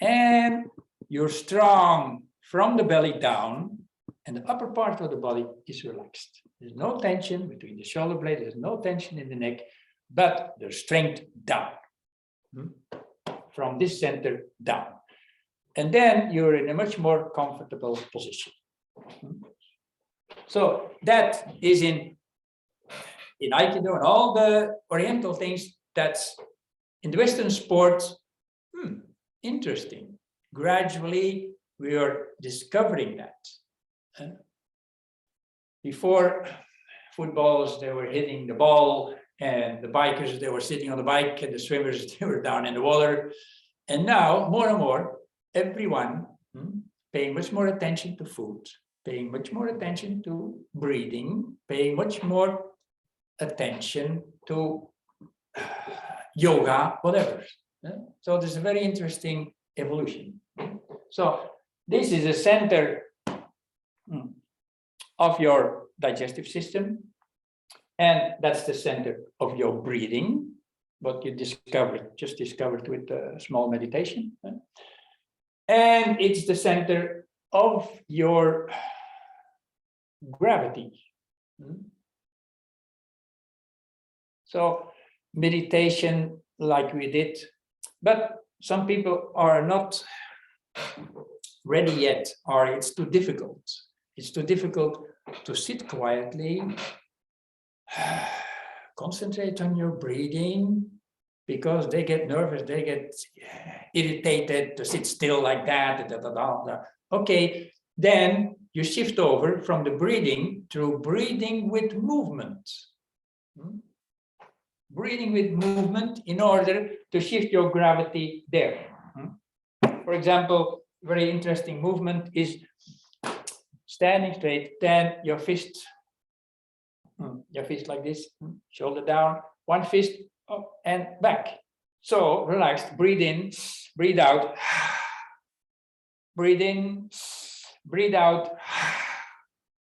and you're strong from the belly down, and the upper part of the body is relaxed. There's no tension between the shoulder blades, there's no tension in the neck, but there's strength down, from this center down. And then you're in a much more comfortable position. So that is in Aikido and all the Oriental things. That's in the Western sports. Interesting. Gradually, we are discovering that. Before footballs, they were hitting the ball, and the bikers, they were sitting on the bike, and the swimmers, they were down in the water. And now, more and more, everyone paying much more attention to food, paying much more attention to breathing, paying much more attention to yoga, whatever. So there's a very interesting evolution. So this is a center of your digestive system, and that's the center of your breathing, what you just discovered with a small meditation. And it's the center of your gravity. So meditation, like we did, but some people are not ready yet, or it's too difficult. It's too difficult to sit quietly, concentrate on your breathing, because they get nervous, they get irritated to sit still like that. Okay, then you shift over from the breathing to breathing with movement. Breathing with movement in order to shift your gravity there. For example, very interesting movement is standing straight, then your fist like this, shoulder down, one fist up and back. So relaxed, breathe in, breathe out, breathe in, breathe out.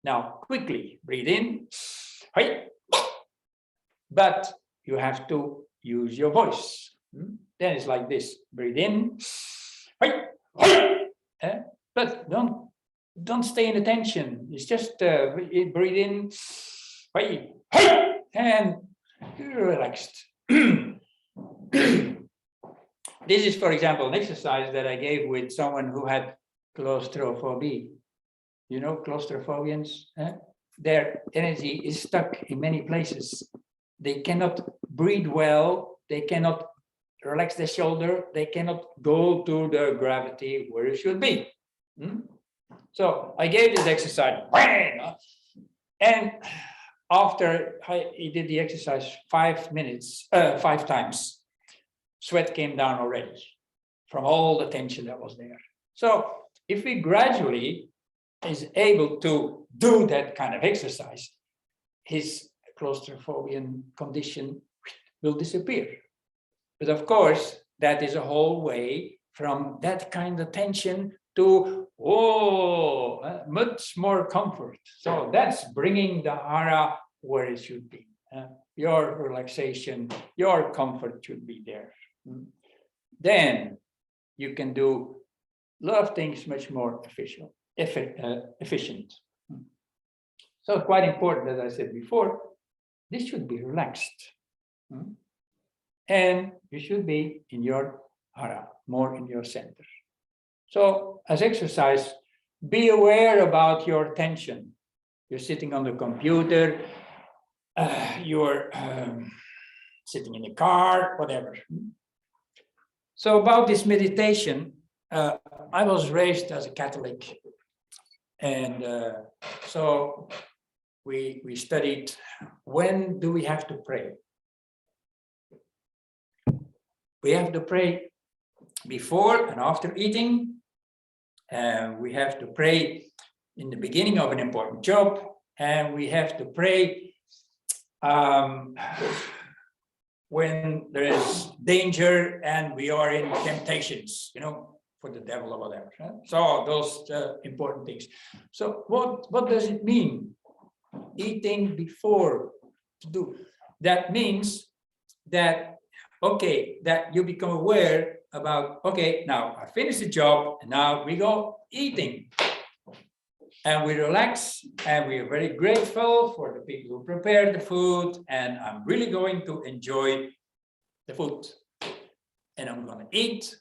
Now quickly breathe in, but you have to use your voice. Then it's like this: breathe in, but don't stay in the tension. It's just breathe in, and you're relaxed. This is, for example, an exercise that I gave with someone who had claustrophobia. You know, claustrophobians. their energy is stuck in many places. They cannot breathe well, they cannot relax their shoulder, they cannot go to the gravity where it should be. So I gave this exercise, and after he did the exercise 5 minutes, 5 times, sweat came down already from all the tension that was there. So if we gradually is able to do that kind of exercise, his claustrophobian condition will disappear. But of course, that is a whole way from that kind of tension to much more comfort. So that's bringing the Hara where it should be. Your relaxation, your comfort should be there. Then you can do a lot of things much more efficient. So it's quite important, as I said before, this should be relaxed. And you should be in your Hara, more in your center. So as exercise, be aware about your tension. You're sitting on the computer, you're sitting in the car, whatever. So about this meditation, I was raised as a Catholic, and so we studied, when do we have to pray? We have to pray before and after eating. We have to pray in the beginning of an important job, and we have to pray when there is danger and we are in temptations, for the devil or whatever. So those important things. So what does it mean? Eating before to do. That means that, okay, that you become aware about, okay, now I finished the job and now we go eating. And we relax and we are very grateful for the people who prepared the food, and I'm really going to enjoy the food. And I'm going to eat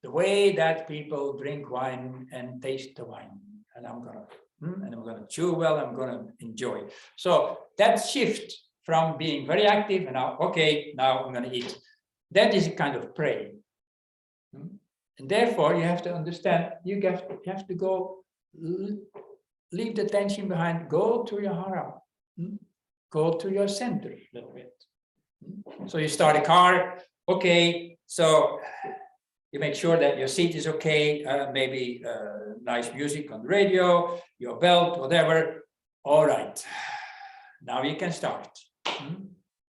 the way that people drink wine and taste the wine. And I'm going to chew well, I'm going to enjoy. So that shift from being very active and now, okay, now I'm going to eat. That is a kind of praying. And therefore you have to understand, you have to go, leave the tension behind, go to your Hara, go to your center a little bit. So you start a car, okay, so you make sure that your seat is okay, maybe nice music on the radio, your belt, whatever. All right, now you can start.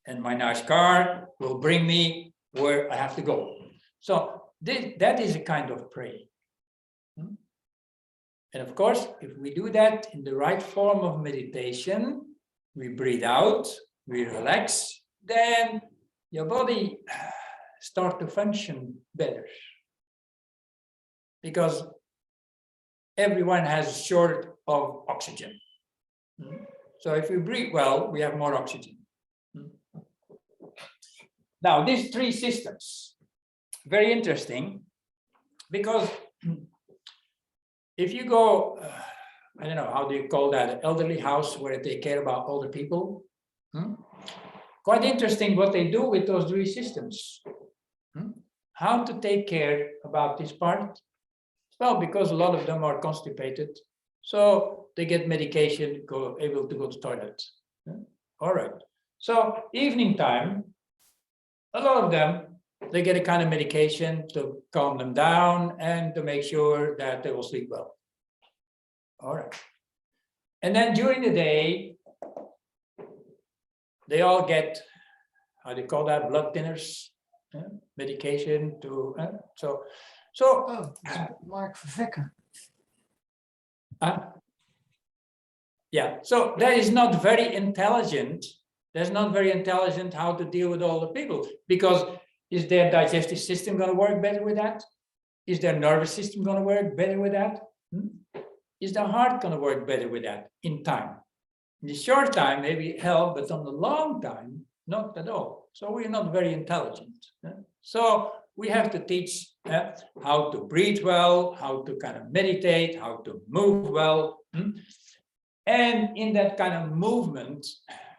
And my nice car will bring me where I have to go. So that is a kind of praying. And of course, if we do that in the right form of meditation, we breathe out, we relax, then your body starts to function better. Because everyone has short of oxygen. So if we breathe well, we have more oxygen. Now, these 3 systems, very interesting, because if you go, I don't know, how do you call that, an elderly house where they care about older people? Quite interesting what they do with those 3 systems. How to take care about this part? Well, because a lot of them are constipated, so they get medication, able to go to the toilet. All right. So evening time, a lot of them, they get a kind of medication to calm them down and to make sure that they will sleep well. All right. And then during the day, they all get, how do you call that, blood thinners, medication to, Mark Vervecken. Yeah, so that is not very intelligent. That's not very intelligent how to deal with all the people, because is their digestive system going to work better with that? Is their nervous system going to work better with that? Is their heart going to work better with that in time? In the short time, maybe help, but on the long time, not at all. So we're not very intelligent. So we have to teach how to breathe well, how to kind of meditate, how to move well. And in that kind of movement,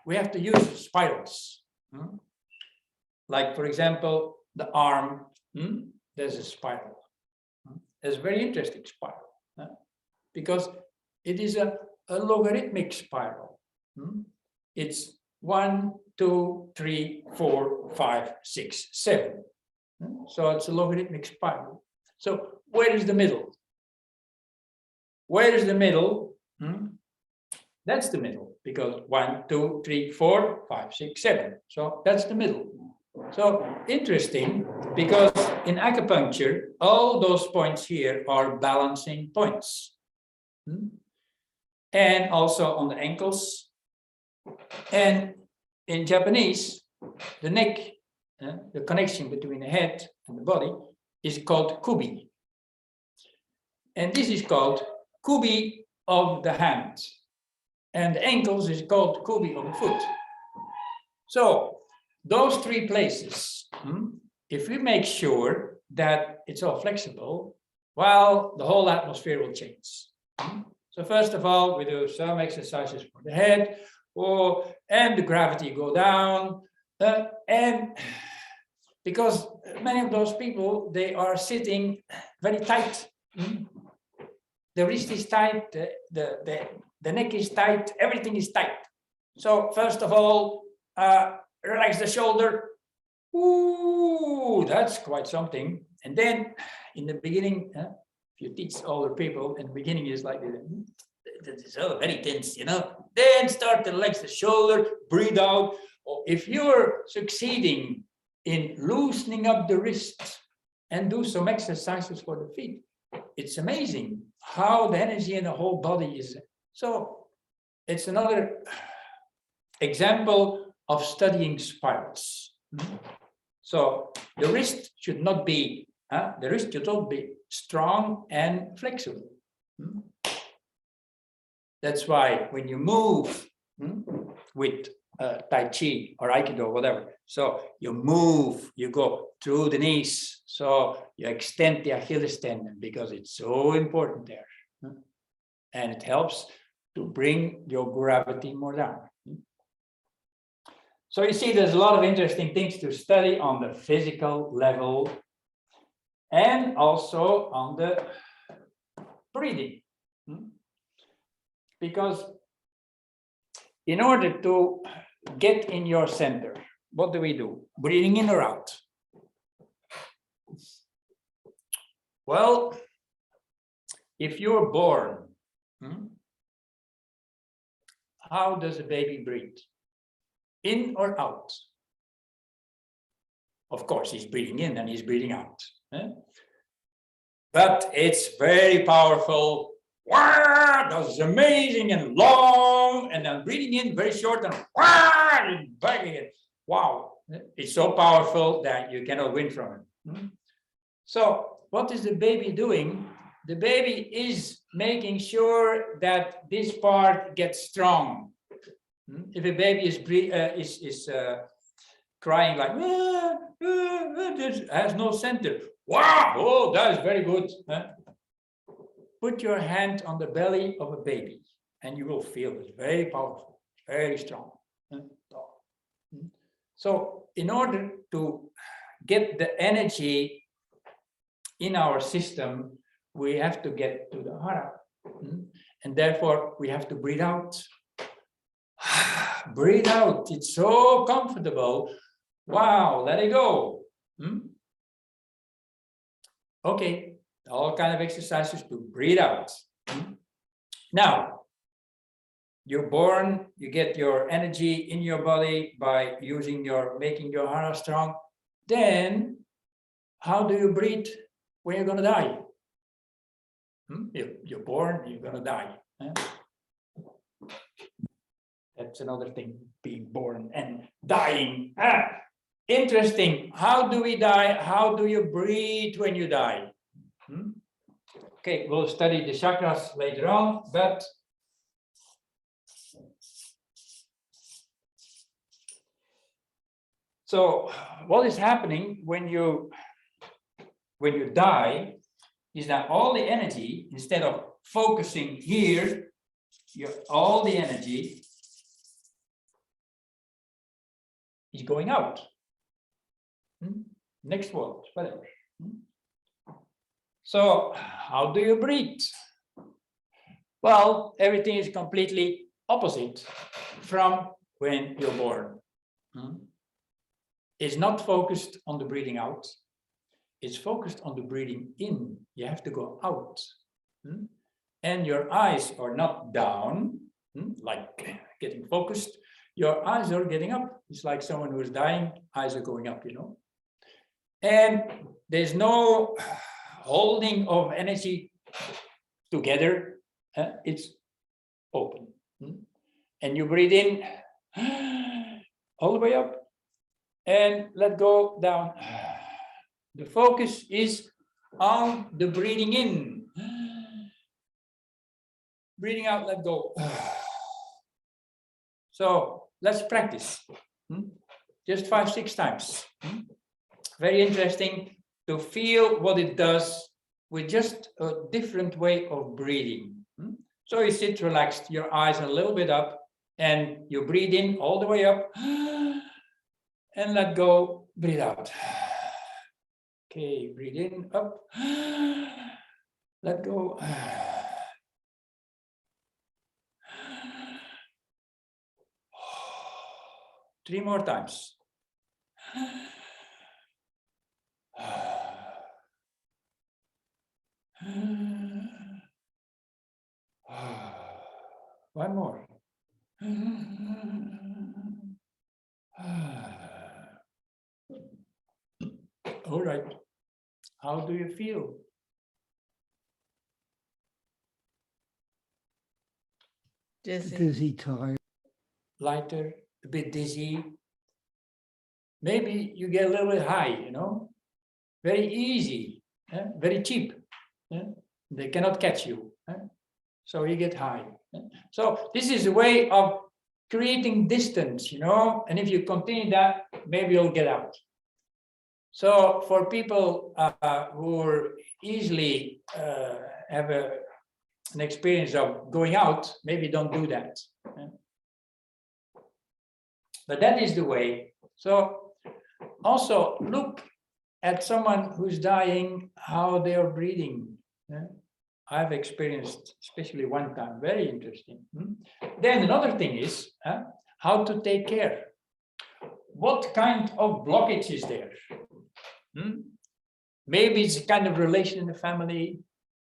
we have to use spirals. Like, for example, the arm, there's a spiral. It's a very interesting spiral, because it is a logarithmic spiral. It's 1, 2, 3, 4, 5, 6, 7. So it's a logarithmic spiral. So where is the middle? Where is the middle? That's the middle, because 1, 2, 3, 4, 5, 6, 7. So that's the middle. So interesting, because in acupuncture, all those points here are balancing points. And also on the ankles. And in Japanese, the neck, the connection between the head and the body, is called kubi. And this is called kubi of the hand. And the ankles is called kubi of the foot. So those three places, if we make sure that it's all flexible, well, the whole atmosphere will change. So first of all, we do some exercises for the head, and the gravity go down, and because many of those people, they are sitting very tight. The wrist is tight, the neck is tight, everything is tight. So first of all, relax the shoulder. Ooh, that's quite something. And then in the beginning, if you teach older people, in the beginning is like, it's all very tense, Then start to relax the shoulder, breathe out. Or if you're succeeding in loosening up the wrist and do some exercises for the feet, it's amazing how the energy in the whole body is. So it's another example of studying spirals. So the wrist should not be, strong and flexible. That's why when you move with Tai Chi or Aikido, whatever, so you move, you go through the knees, so you extend the Achilles tendon because it's so important there. And it helps to bring your gravity more down. So you see, there's a lot of interesting things to study on the physical level and also on the breathing. Because in order to get in your center, what do? Breathing in or out? Well, if you're born, how does a baby breathe? In or out? Of course, he's breathing in and he's breathing out. But it's very powerful. Wow, that's amazing and long, and then breathing in very short and back again. Wow, it's so powerful that you cannot win from it. So what is the baby doing? The baby is making sure that this part gets strong. If a baby is crying like has no center, wow, oh, that is very good. Put your hand on the belly of a baby, and you will feel it's very powerful, very strong. So, in order to get the energy in our system, we have to get to the Hara, and therefore we have to breathe out. Breathe out, it's so comfortable. Wow, let it go. Okay, all kind of exercises to breathe out. Now, you're born, you get your energy in your body by making your Hara strong. Then, how do you breathe when you're gonna die? You're born, you're gonna die. That's another thing, being born and dying. Interesting. How do we die? How do you breathe when you die? Okay, we'll study the chakras later on, but so what is happening when you die is that all the energy, instead of focusing here, all the energy is going out. Next word, whatever. So how do you breathe? Well, everything is completely opposite from when you're born. It's not focused on the breathing out. It's focused on the breathing in. You have to go out. And your eyes are not down, like getting focused. Your eyes are getting up. It's like someone who is dying, eyes are going up, And there's no holding of energy together. It's open. And you breathe in all the way up and let go down. The focus is on the breathing in. Breathing out, let go. So let's practice. Just 5-6 times. Very interesting to feel what it does with just a different way of breathing. So you sit relaxed, your eyes are a little bit up, and you breathe in all the way up, and let go, breathe out. Okay, breathe in, up, let go. 3 more times. One more. All right. How do you feel? Dizzy. Tired. Lighter, a bit dizzy. Maybe you get a little bit high, very easy, very cheap. They cannot catch you. So you get high. So this is a way of creating distance, and if you continue that, maybe you'll get out. So for people who are easily have an experience of going out, maybe don't do that. But that is the way. So also look at someone who's dying, how they are breathing. I've experienced, especially one time, very interesting. Then another thing is how to take care. What kind of blockage is there? Maybe it's a kind of relation in the family.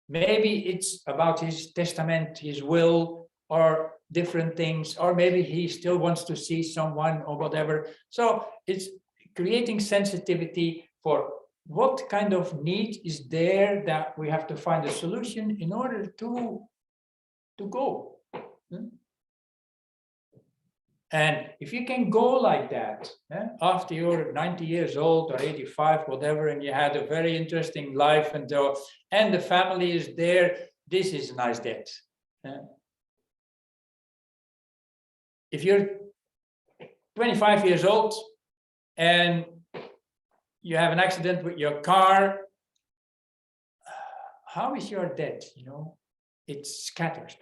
Maybe it's about his testament, his will, or different things, or maybe he still wants to see someone or whatever. So it's creating sensitivity for what kind of need is there that we have to find a solution in order to go. And if you can go like that, after you're 90 years old or 85, whatever, and you had a very interesting life, and the family is there, this is a nice death. If you're 25 years old and you have an accident with your car, how is your death? It's scattered.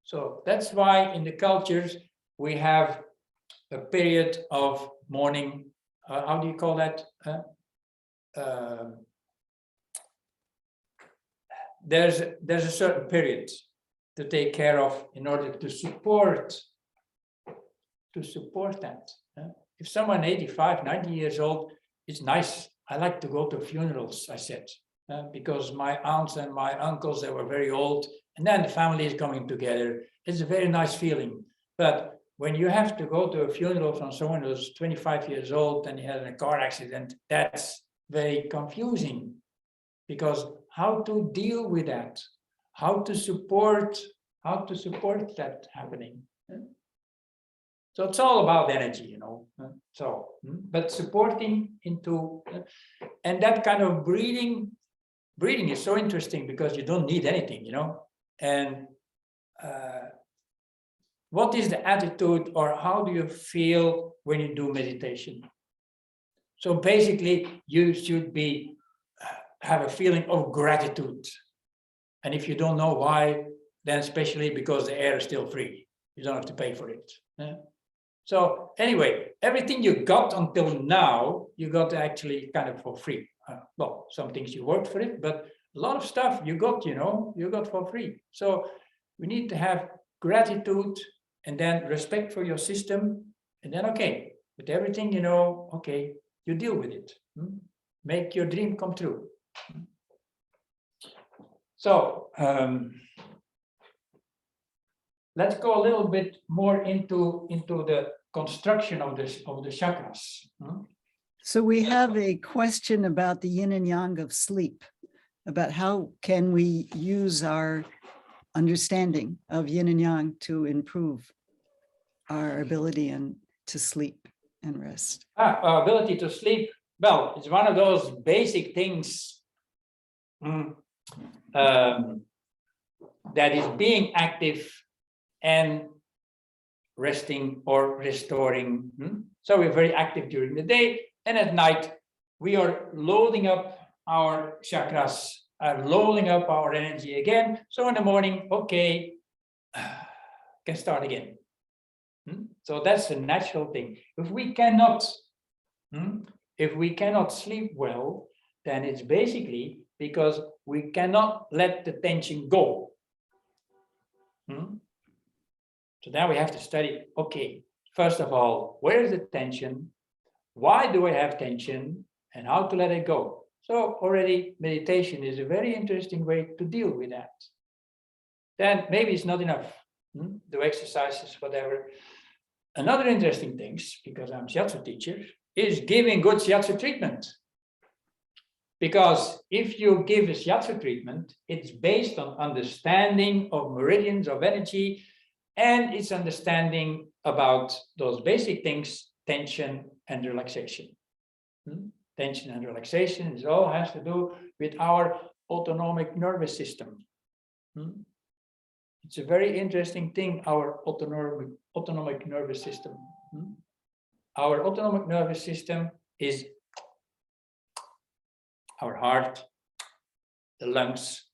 So that's why in the cultures we have a period of mourning. How do you call that? There's a certain period to take care of in order to support that. If someone 85, 90 years old, it's nice. I like to go to funerals, I said, because my aunts and my uncles, they were very old, and then the family is coming together. It's a very nice feeling. But when you have to go to a funeral from someone who's 25 years old and he had a car accident, that's very confusing, because how to deal with that, how to support that happening. So it's all about energy, So, but supporting into, and that kind of breathing is so interesting because you don't need anything, And what is the attitude, or how do you feel when you do meditation? So basically, you should have a feeling of gratitude. And if you don't know why, then especially because the air is still free. You don't have to pay for it. So anyway, everything you got until now, you got actually kind of for free. Well, some things you worked for it, but a lot of stuff you got, you got for free. So we need to have gratitude and then respect for your system. And then, okay, with everything, okay, you deal with it. Make your dream come true. So let's go a little bit more into the construction of the chakras. So we have a question about the yin and yang of sleep, about how can we use our understanding of yin and yang to improve our ability to sleep and rest. Our ability to sleep, well, it's one of those basic things that is being active and resting or restoring. So we're very active during the day, and at night we are loading up our chakras, loading up our energy again. So in the morning, okay, can start again. So that's a natural thing. If we cannot sleep well, then it's basically because we cannot let the tension go. So now we have to study, okay, first of all, where is the tension? Why do I have tension? And how to let it go? So already meditation is a very interesting way to deal with that. Then maybe it's not enough. Do exercises, whatever. Another interesting thing, because I'm shiatsu teacher, is giving good shiatsu treatment. Because if you give a shiatsu treatment, it's based on understanding of meridians of energy, and it's understanding about those basic things, tension and relaxation. Tension and relaxation, it all has to do with our autonomic nervous system. It's a very interesting thing, our autonomic nervous system. Our autonomic nervous system is our heart, the lungs,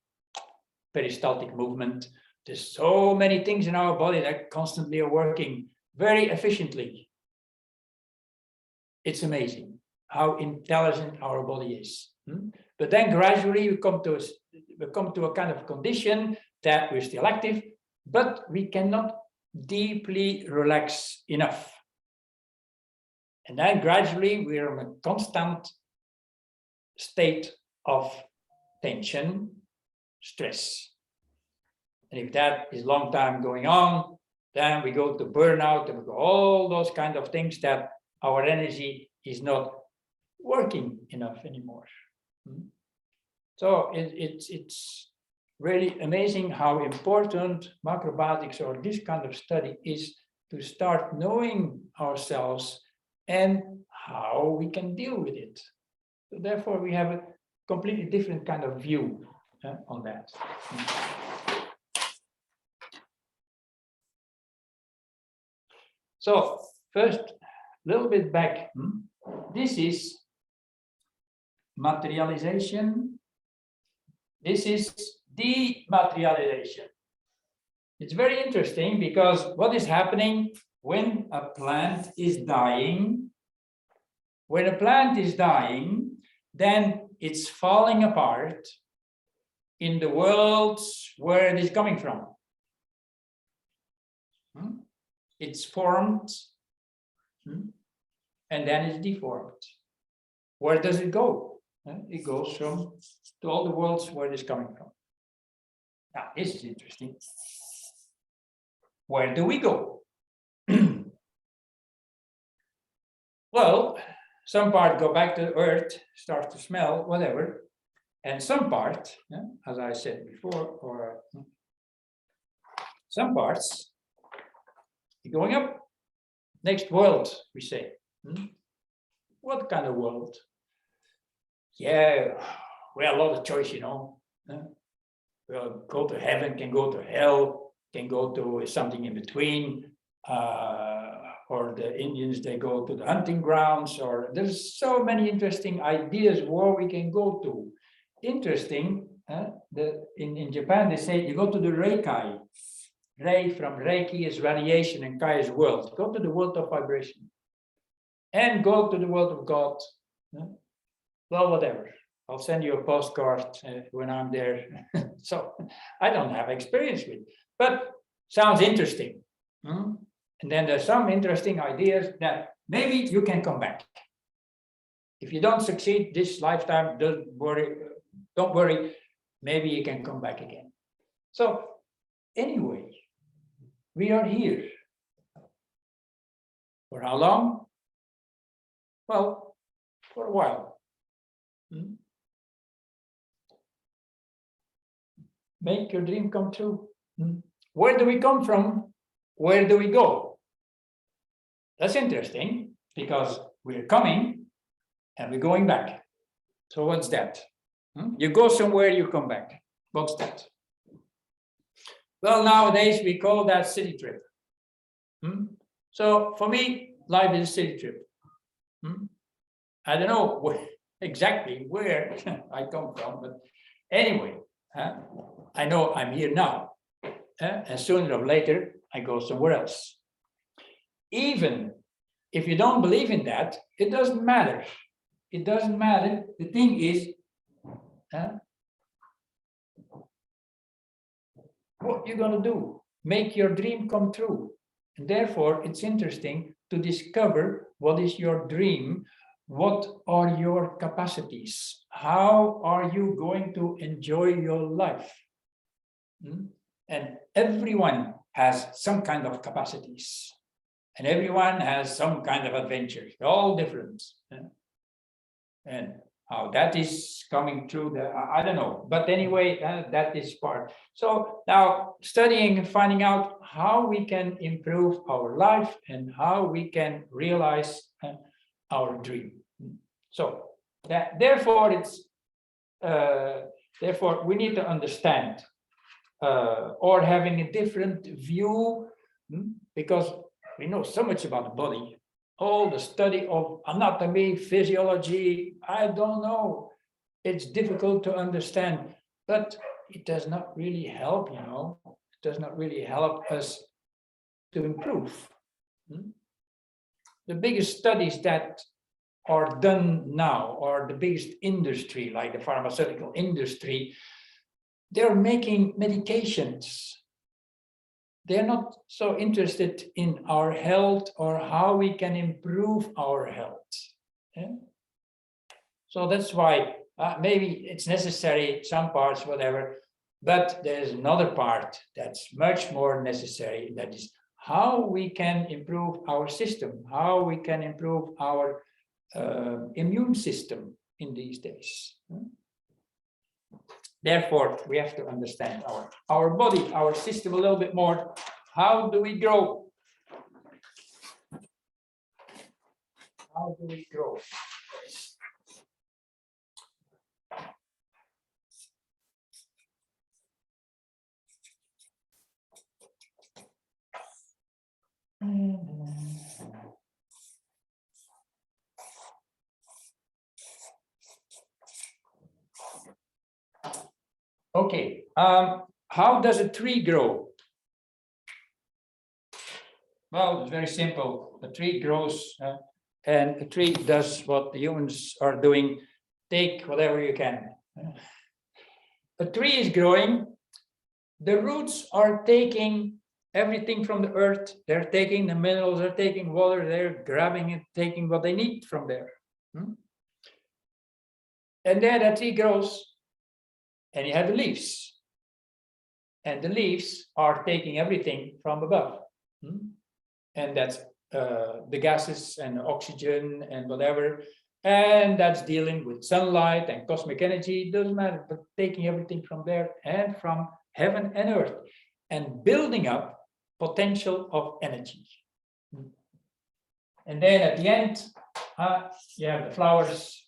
peristaltic movement. There's so many things in our body that constantly are working very efficiently. It's amazing how intelligent our body is. But then gradually we come to a kind of condition that we're still active, but we cannot deeply relax enough. And then gradually we're in a constant state of tension, stress. And if that is a long time going on, then we go to burnout and we go all those kind of things that our energy is not working enough anymore. So it's really amazing how important macrobiotics or this kind of study is to start knowing ourselves and how we can deal with it. So therefore, we have a completely different kind of view on that. So first, a little bit back. This is materialization. This is dematerialization. It's very interesting because what is happening when a plant is dying? When a plant is dying, then it's falling apart in the worlds where it is coming from. It's formed, and then it's deformed. Where does it go? It goes to all the worlds where it is coming from. Now, this is interesting. Where do we go? Well, some part go back to the earth, start to smell, whatever. And some part, as I said before, or some parts going up. Next world, we say. What kind of world? Yeah, we have a lot of choice, We'll go to heaven, can go to hell, can go to something in between. Or the Indians, they go to the hunting grounds, or there's so many interesting ideas where we can go to. Interesting in Japan, they say you go to the Reikai. Rei from Reiki is radiation and Kai is world. Go to the world of vibration. And go to the world of God. Well, whatever. I'll send you a postcard when I'm there. So I don't have experience with it, but sounds interesting. And then there's some interesting ideas that maybe you can come back. If you don't succeed this lifetime, don't worry, maybe you can come back again. So anyway, we are here. For how long? Well, for a while. Make your dream come true. Where do we come from? Where do we go? That's interesting because we're coming and we're going back. So what's that? You go somewhere, you come back. What's that? Well, nowadays we call that city trip. So for me, life is a city trip. I don't know exactly where I come from, but anyway, I know I'm here now. And sooner or later, I go somewhere else. Even if you don't believe in that, it doesn't matter. It doesn't matter. The thing is, what you're going to do, make your dream come true. And therefore, it's interesting to discover what is your dream, what are your capacities, how are you going to enjoy your life. And everyone has some kind of capacities, and everyone has some kind of adventures, all different. And how that is coming through, I don't know. But anyway, that is part. So now studying and finding out how we can improve our life and how we can realize our dream. So therefore, therefore we need to understand or having a different view, because we know so much about the body. All the study of anatomy, physiology, I don't know. It's difficult to understand, but it does not really help, you know. It does not really help us to improve. The biggest studies that are done now, or the biggest industry, like the pharmaceutical industry, they're making medications. They're not so interested in our health or how we can improve our health. So that's why maybe it's necessary, some parts, whatever, but there's another part that's much more necessary. That is how we can improve our system, how we can improve our immune system in these days. Therefore, we have to understand our body, our system a little bit more. How do we grow? How do we grow? Okay, how does a tree grow? Well, it's very simple. A tree grows, and a tree does what the humans are doing. Take whatever you can. A tree is growing. The roots are taking everything from the earth. They're taking the minerals, they're taking water, they're grabbing it, taking what they need from there. And then that tree grows, and you have the leaves. And the leaves are taking everything from above. And that's the gases and oxygen and whatever. And that's dealing with sunlight and cosmic energy. It doesn't matter, but taking everything from there and from heaven and earth and building up potential of energy. And then at the end, you have the flowers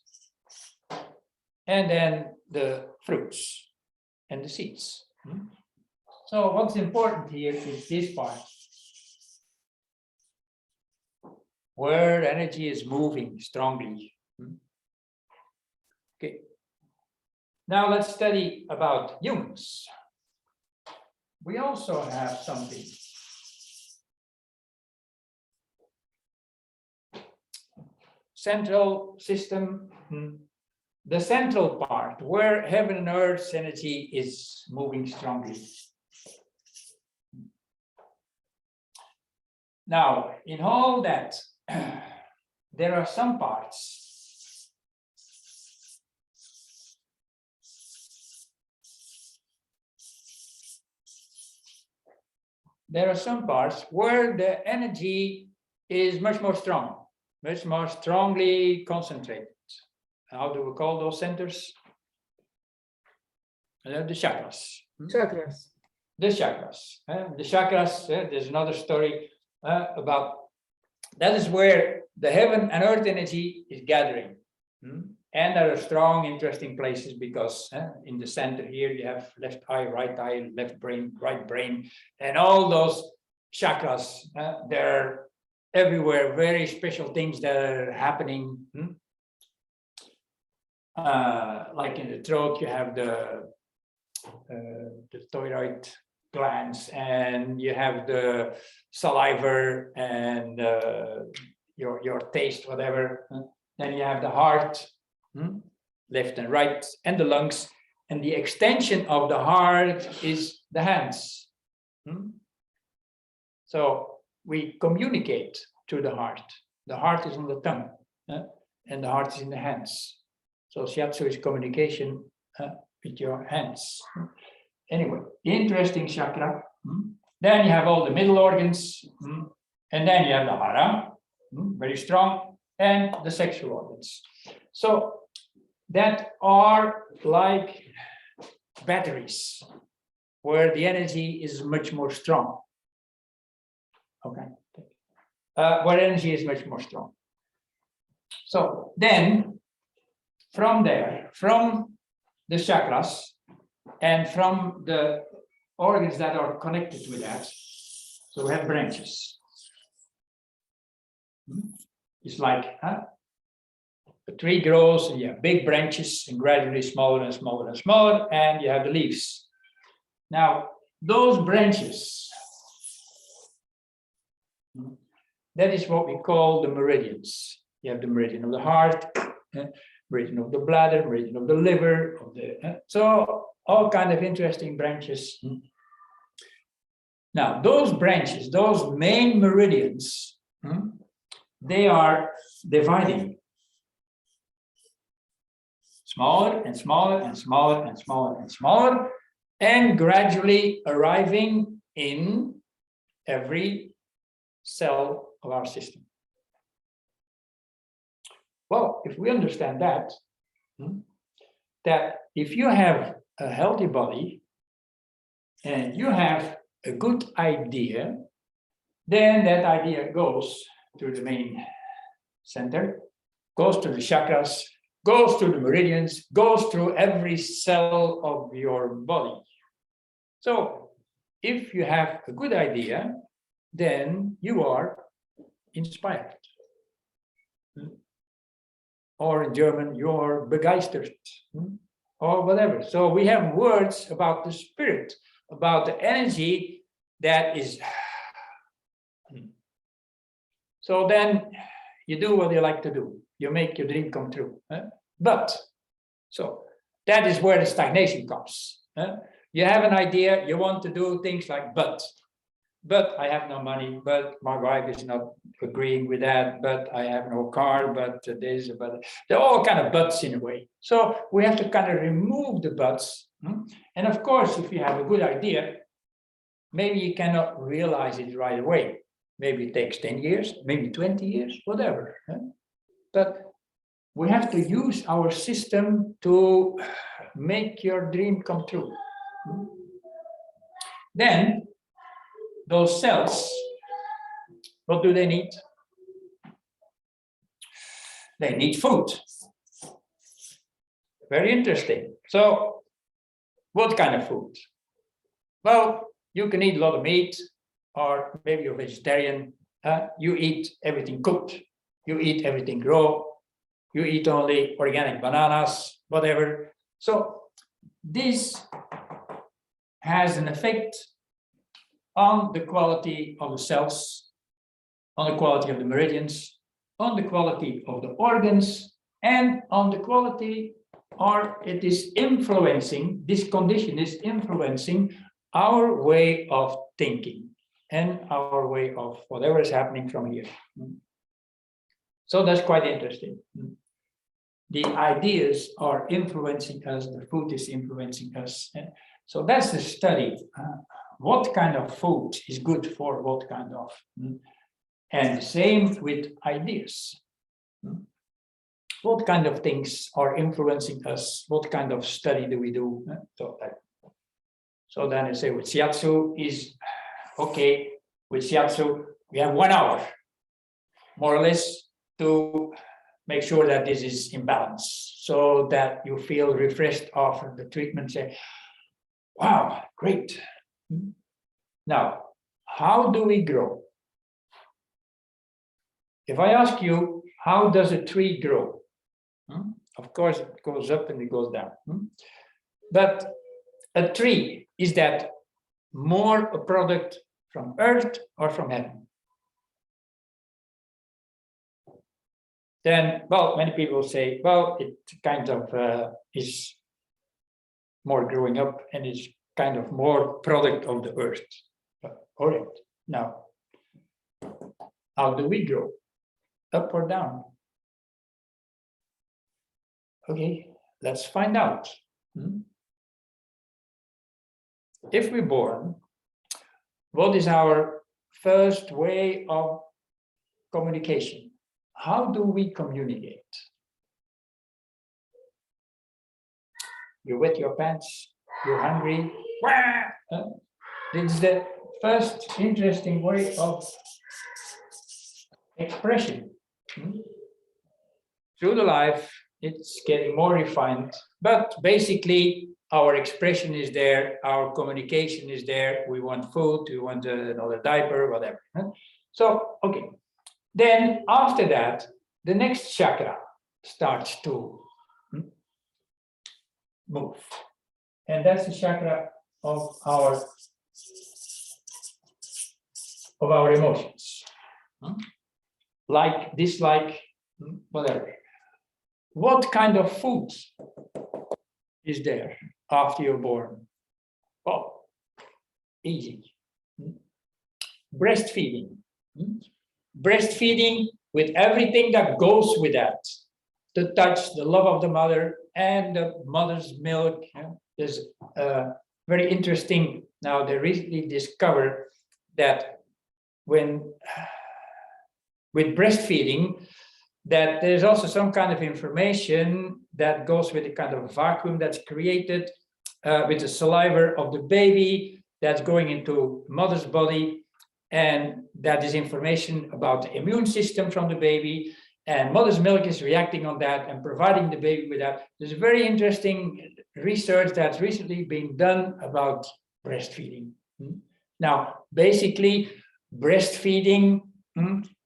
and then the fruits and the seeds. So what's important here is this part, where energy is moving strongly. Okay. Now let's study about humans. We also have something. Central system, the central part where heaven and earth's energy is moving strongly. Now, in all that, there are some parts where the energy is much more strong, much more strongly concentrated. How do we call those centers? The chakras. Chakras. The chakras. The chakras, there's another story about that is where the heaven and earth energy is gathering. And there are strong, interesting places because in the center here you have left eye, left brain, right brain, and all those chakras. They're everywhere, very special things that are happening. Like in the throat, you have the thyroid glands, and you have the saliva and your taste, whatever. Then you have the heart, left and right, and the lungs, and the extension of the heart is the hands. So we communicate through the heart. The heart is on the tongue, and the heart is in the hands. So shiatsu is communication with your hands. Anyway, interesting chakra. Then you have all the middle organs, and then you have the hara, very strong, and the sexual organs. So that are like batteries where the energy is much more strong. Okay, where energy is much more strong. So then from there, from the chakras and from the organs that are connected with that, so we have branches. It's like a tree grows and you have big branches and gradually smaller and smaller and smaller, and you have the leaves. Now, those branches, that is what we call the meridians. You have the meridian of the heart, meridian of the bladder, meridian of the liver, of the so all kind of interesting branches. Now, those branches, those main meridians, they are dividing smaller and smaller and smaller and smaller and smaller, and gradually arriving in every cell of our system. Well, if we understand that, that if you have a healthy body and you have a good idea, then that idea goes to the main center, goes to the chakras, goes to the meridians, goes through every cell of your body. So if you have a good idea, then you are inspired. Or in German, you're begeistert, or whatever. So we have words about the spirit, about the energy that is. So then you do what you like to do. You make your dream come true. But, so that is where the stagnation comes. You have an idea, you want to do things like, but I have no money, but my wife is not agreeing with that, but I have no car, but this, but they're all kind of buts in a way. So we have to kind of remove the buts. And of course, if you have a good idea, maybe you cannot realize it right away. Maybe it takes 10 years, maybe 20 years, whatever. But we have to use our system to make your dream come true. Then, those cells, what do they need? They need food. Very interesting. So, what kind of food? Well, you can eat a lot of meat, or maybe you're vegetarian. You eat everything cooked. You eat everything raw. You eat only organic bananas, whatever. So this has an effect on the quality of the cells, on the quality of the meridians, on the quality of the organs, and on the quality, or it is influencing, this condition is influencing our way of thinking and our way of whatever is happening from here. So that's quite interesting. The ideas are influencing us, the food is influencing us. So that's the study. What kind of food is good for what kind of? And the same with ideas. What kind of things are influencing us? What kind of study do we do? So then I say with shiatsu is okay. With shiatsu, we have 1 hour, more or less, to make sure that this is in balance, so that you feel refreshed after the treatment. Say, wow, great. Now, how do we grow? If I ask you, how does a tree grow? Of course, it goes up and it goes down. But a tree, is that more a product from earth or from heaven? Then, well, many people say, well, it kind of is more growing up and is kind of more product of the earth. All right, now, how do we grow? Up or down? Okay, let's find out. If we're born, what is our first way of communication? How do we communicate? You wet your pants, you're hungry. This is the first interesting way of expression. Through the life, it's getting more refined, but basically our expression is there, our communication is there. We want food, we want another diaper, whatever. So, okay. Then after that, the next chakra starts to move. And that's the chakra of our emotions. Like, dislike, whatever. What kind of food is there after you're born? Oh, easy. Breastfeeding. Breastfeeding with everything that goes with that. The touch, the love of the mother, and the mother's milk. There's very interesting, now they recently discovered that when with breastfeeding, that there's also some kind of information that goes with the kind of vacuum that's created with the saliva of the baby that's going into mother's body, and that is information about the immune system from the baby, and mother's milk is reacting on that and providing the baby with that. There's very interesting research that's recently been done about breastfeeding. Now, basically, breastfeeding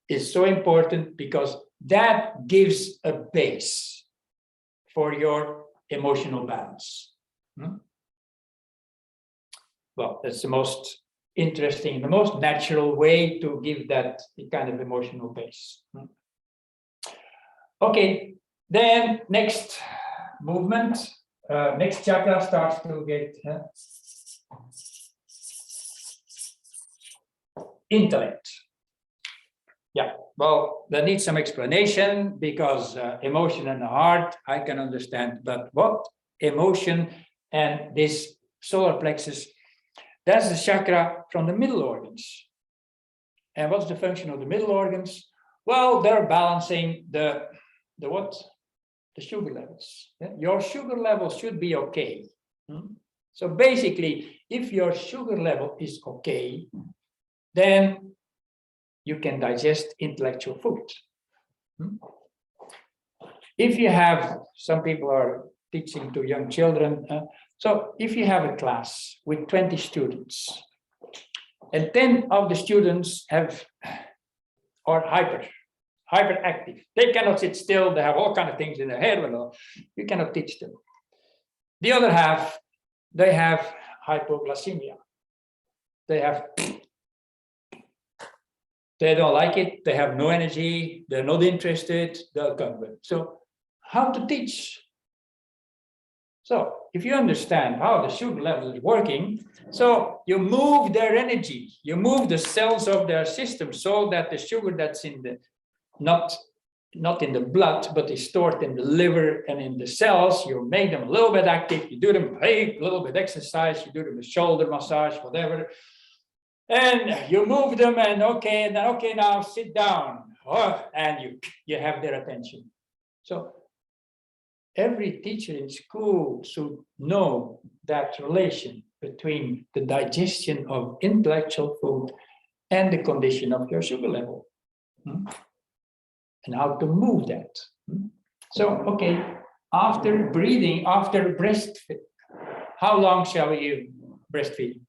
is so important because that gives a base for your emotional balance. Well, that's the most interesting, the most natural way to give that kind of emotional base. Okay, then next movement, next chakra starts to get intellect. Yeah, well, that needs some explanation because emotion and the heart, I can understand, but what emotion and this solar plexus, that's the chakra from the middle organs. And what's the function of the middle organs? Well, they're balancing the what? The sugar levels. Your sugar level should be okay. So basically, if your sugar level is okay, then you can digest intellectual food. If you have, some people are teaching to young children, so if you have a class with 20 students, and 10 of the students are hyperactive, they cannot sit still, they have all kinds of things in their head, you cannot teach them. The other half, they have hypoglycemia. They don't like it, they have no energy, they're not interested, they'll come with. So how to teach? So if you understand how the sugar level is working, so you move their energy, you move the cells of their system so that the sugar that's in the, not in the blood, but is stored in the liver and in the cells, you make them a little bit active, you do them a little bit exercise, you do them a shoulder massage, whatever. And you move them and okay, and then okay, now sit down. Oh, and you have their attention. So every teacher in school should know that relation between the digestion of intellectual food and the condition of your sugar level. And how to move that. So, okay, after breathing, after breastfeed, how long shall you breastfeed?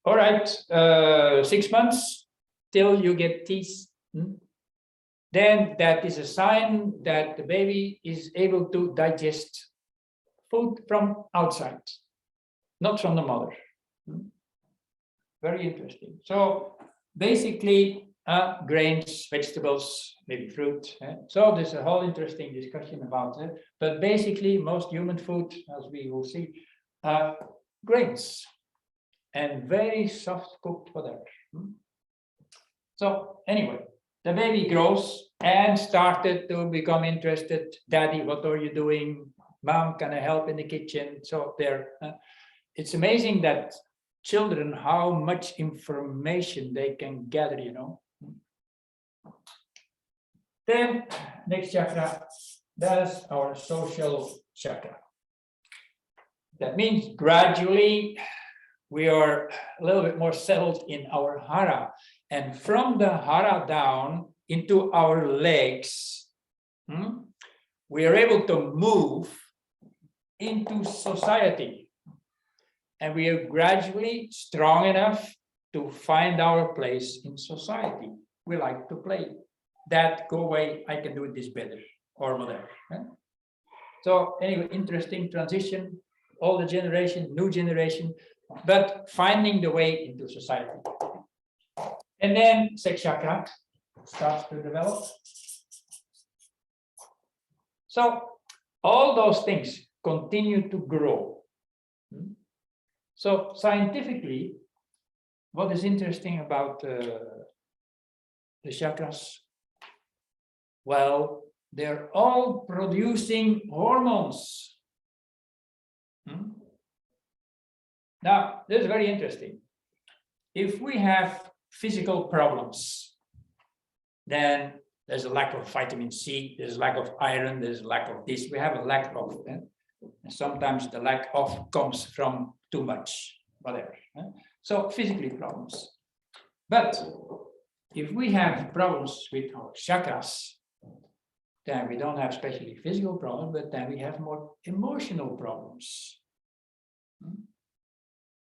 All right, 6 months till you get teeth. Then that is a sign that the baby is able to digest food from outside, not from the mother. Very interesting. So basically, grains, vegetables, maybe fruit. So there's a whole interesting discussion about it. But basically, most human food, as we will see, grains and very soft cooked whatever. So anyway, the baby grows and started to become interested. Daddy, what are you doing? Mom, can I help in the kitchen? So there, it's amazing that children, how much information they can gather, you know. Then next chakra, that's our social chakra. That means gradually we are a little bit more settled in our Hara. And from the Hara down into our legs, we are able to move into society. And we are gradually strong enough to find our place in society. We like to play. That, go away, I can do this better, or whatever. So anyway, interesting transition, older generation, new generation, but finding the way into society. And then sex chakra starts to develop. So all those things continue to grow. So scientifically, what is interesting about the chakras? Well, they're all producing hormones. Now, this is very interesting. If we have physical problems, then there's a lack of vitamin C, there's a lack of iron, there's a lack of this. We have a lack of, and sometimes the lack of comes from too much, whatever. So physically problems. But if we have problems with our chakras, then we don't have especially physical problems, but then we have more emotional problems.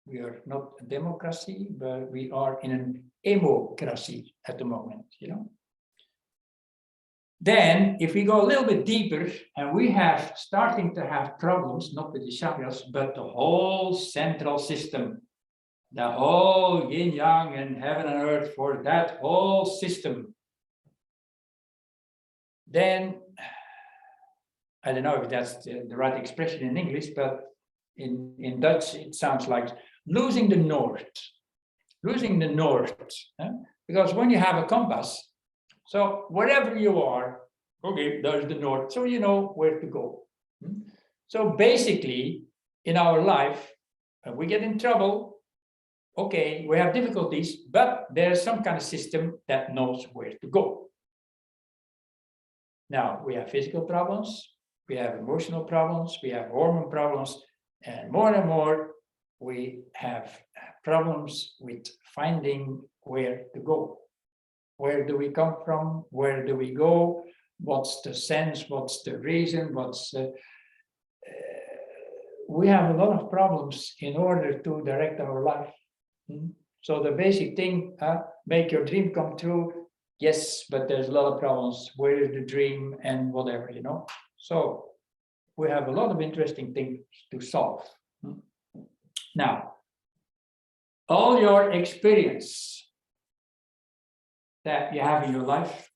We are not a democracy, but we are in an emocracy at the moment, you know. Then, if we go a little bit deeper, and we have starting to have problems, not with the chakras, but the whole central system, the whole yin yang and heaven and earth, for that whole system, then I don't know if that's the right expression in English, but in Dutch it sounds like losing the north. Losing the north, because when you have a compass, so wherever you are, okay, there's the north, so you know where to go. So basically, in our life, when we get in trouble, okay, we have difficulties, but there's some kind of system that knows where to go. Now, we have physical problems, we have emotional problems, we have hormone problems, and more, we have problems with finding where to go. Where do we come from? Where do we go? What's the sense? What's the reason? We have a lot of problems in order to direct our life. So the basic thing, make your dream come true. Yes, but there's a lot of problems. Where is the dream and whatever, you know? So we have a lot of interesting things to solve. Now, all your experience that you have in your life,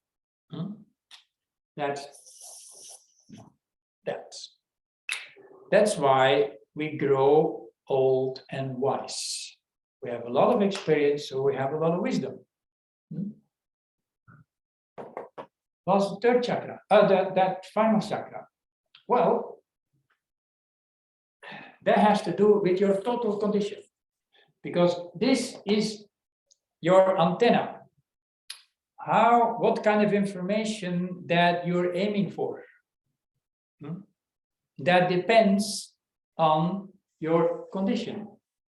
that's why we grow old and wise. We have a lot of experience, so we have a lot of wisdom. What's the third chakra? That final chakra. Well, that has to do with your total condition, because this is your antenna. What kind of information that you're aiming for? That depends on your condition.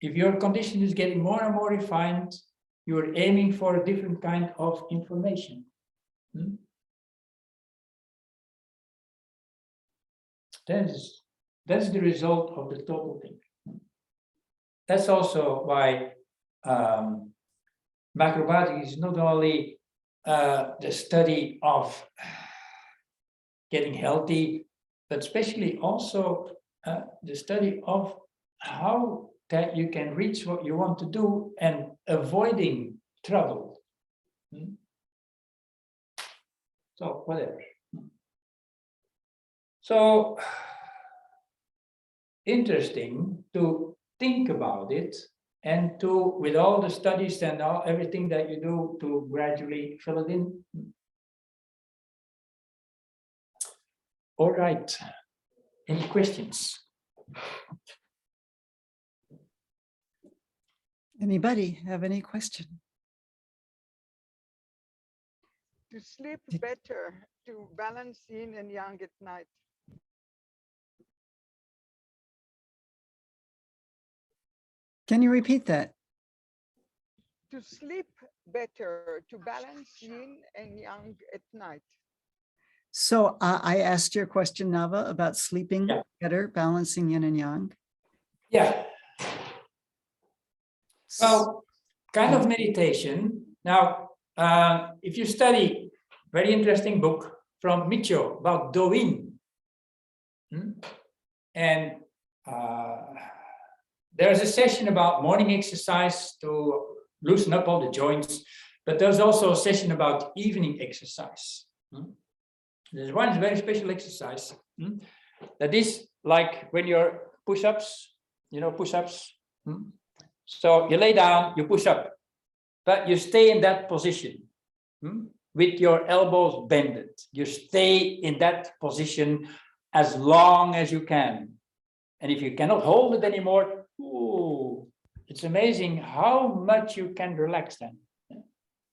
If your condition is getting more and more refined, you're aiming for a different kind of information. That's the result of the total thing. That's also why macrobiotics is not only the study of getting healthy, but especially also the study of how that you can reach what you want to do and avoiding trouble. So whatever. So interesting to think about it and to, with all the studies and everything that you do, to gradually fill it in. All right. Any questions? Anybody have any question? To sleep better, to balance yin and yang at night. Can you repeat that? To sleep better, to balance yin and yang at night. So I asked your question, Nava, about sleeping better, balancing yin and yang. Yeah. Well, kind of meditation. Now, if you study very interesting book from Michio about Doin, and there's a session about morning exercise to loosen up all the joints, but there's also a session about evening exercise. There's one very special exercise that is like when you're push-ups, push-ups. So you lay down, you push up, but you stay in that position with your elbows bended. You stay in that position as long as you can. And if you cannot hold it anymore, it's amazing how much you can relax then.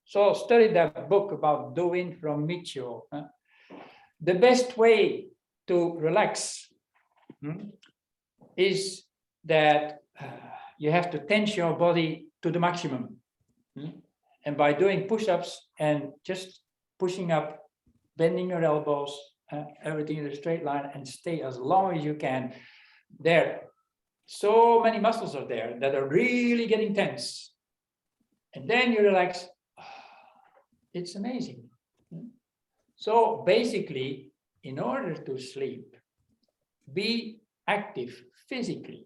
So study that book about Doin from Michio. The best way to relax is that you have to tense your body to the maximum. And by doing push-ups and just pushing up, bending your elbows, everything in a straight line, and stay as long as you can. There, so many muscles are there that are really getting tense. And then you relax. It's amazing. So basically, in order to sleep, be active physically.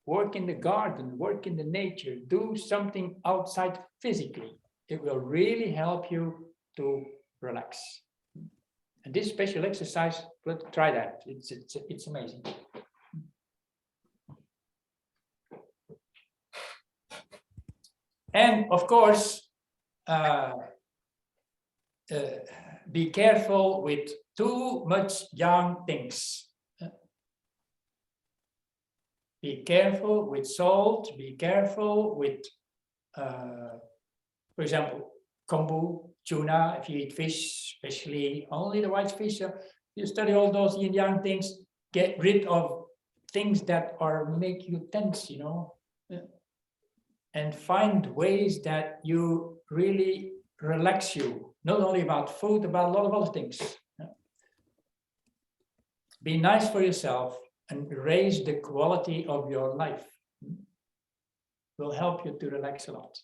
Work in the garden, work in the nature, do something outside physically. It will really help you to relax. And this special exercise, try that. It's amazing. And of course, be careful with too much young things. Be careful with salt, be careful with, for example, kombu, tuna, if you eat fish, especially only the white fish. You study all those yin yang things, get rid of things that make you tense, and find ways that you really relax you, not only about food, about a lot of other things. Be nice for yourself and raise the quality of your life. Will help you to relax a lot.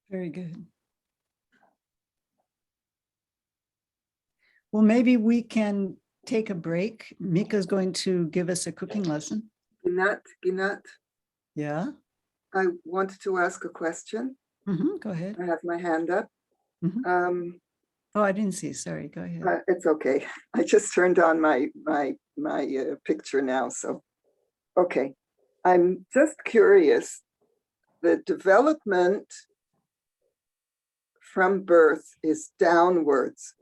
Very good. Well, maybe we can take a break. Mika's going to give us a cooking lesson. Ginat, Yeah. I wanted to ask a question. Go ahead. I have my hand up. Mhm. Oh, I didn't see. Sorry. Go ahead. It's okay. I just turned on my picture now. So, okay. I'm just curious. The development from birth is downwards.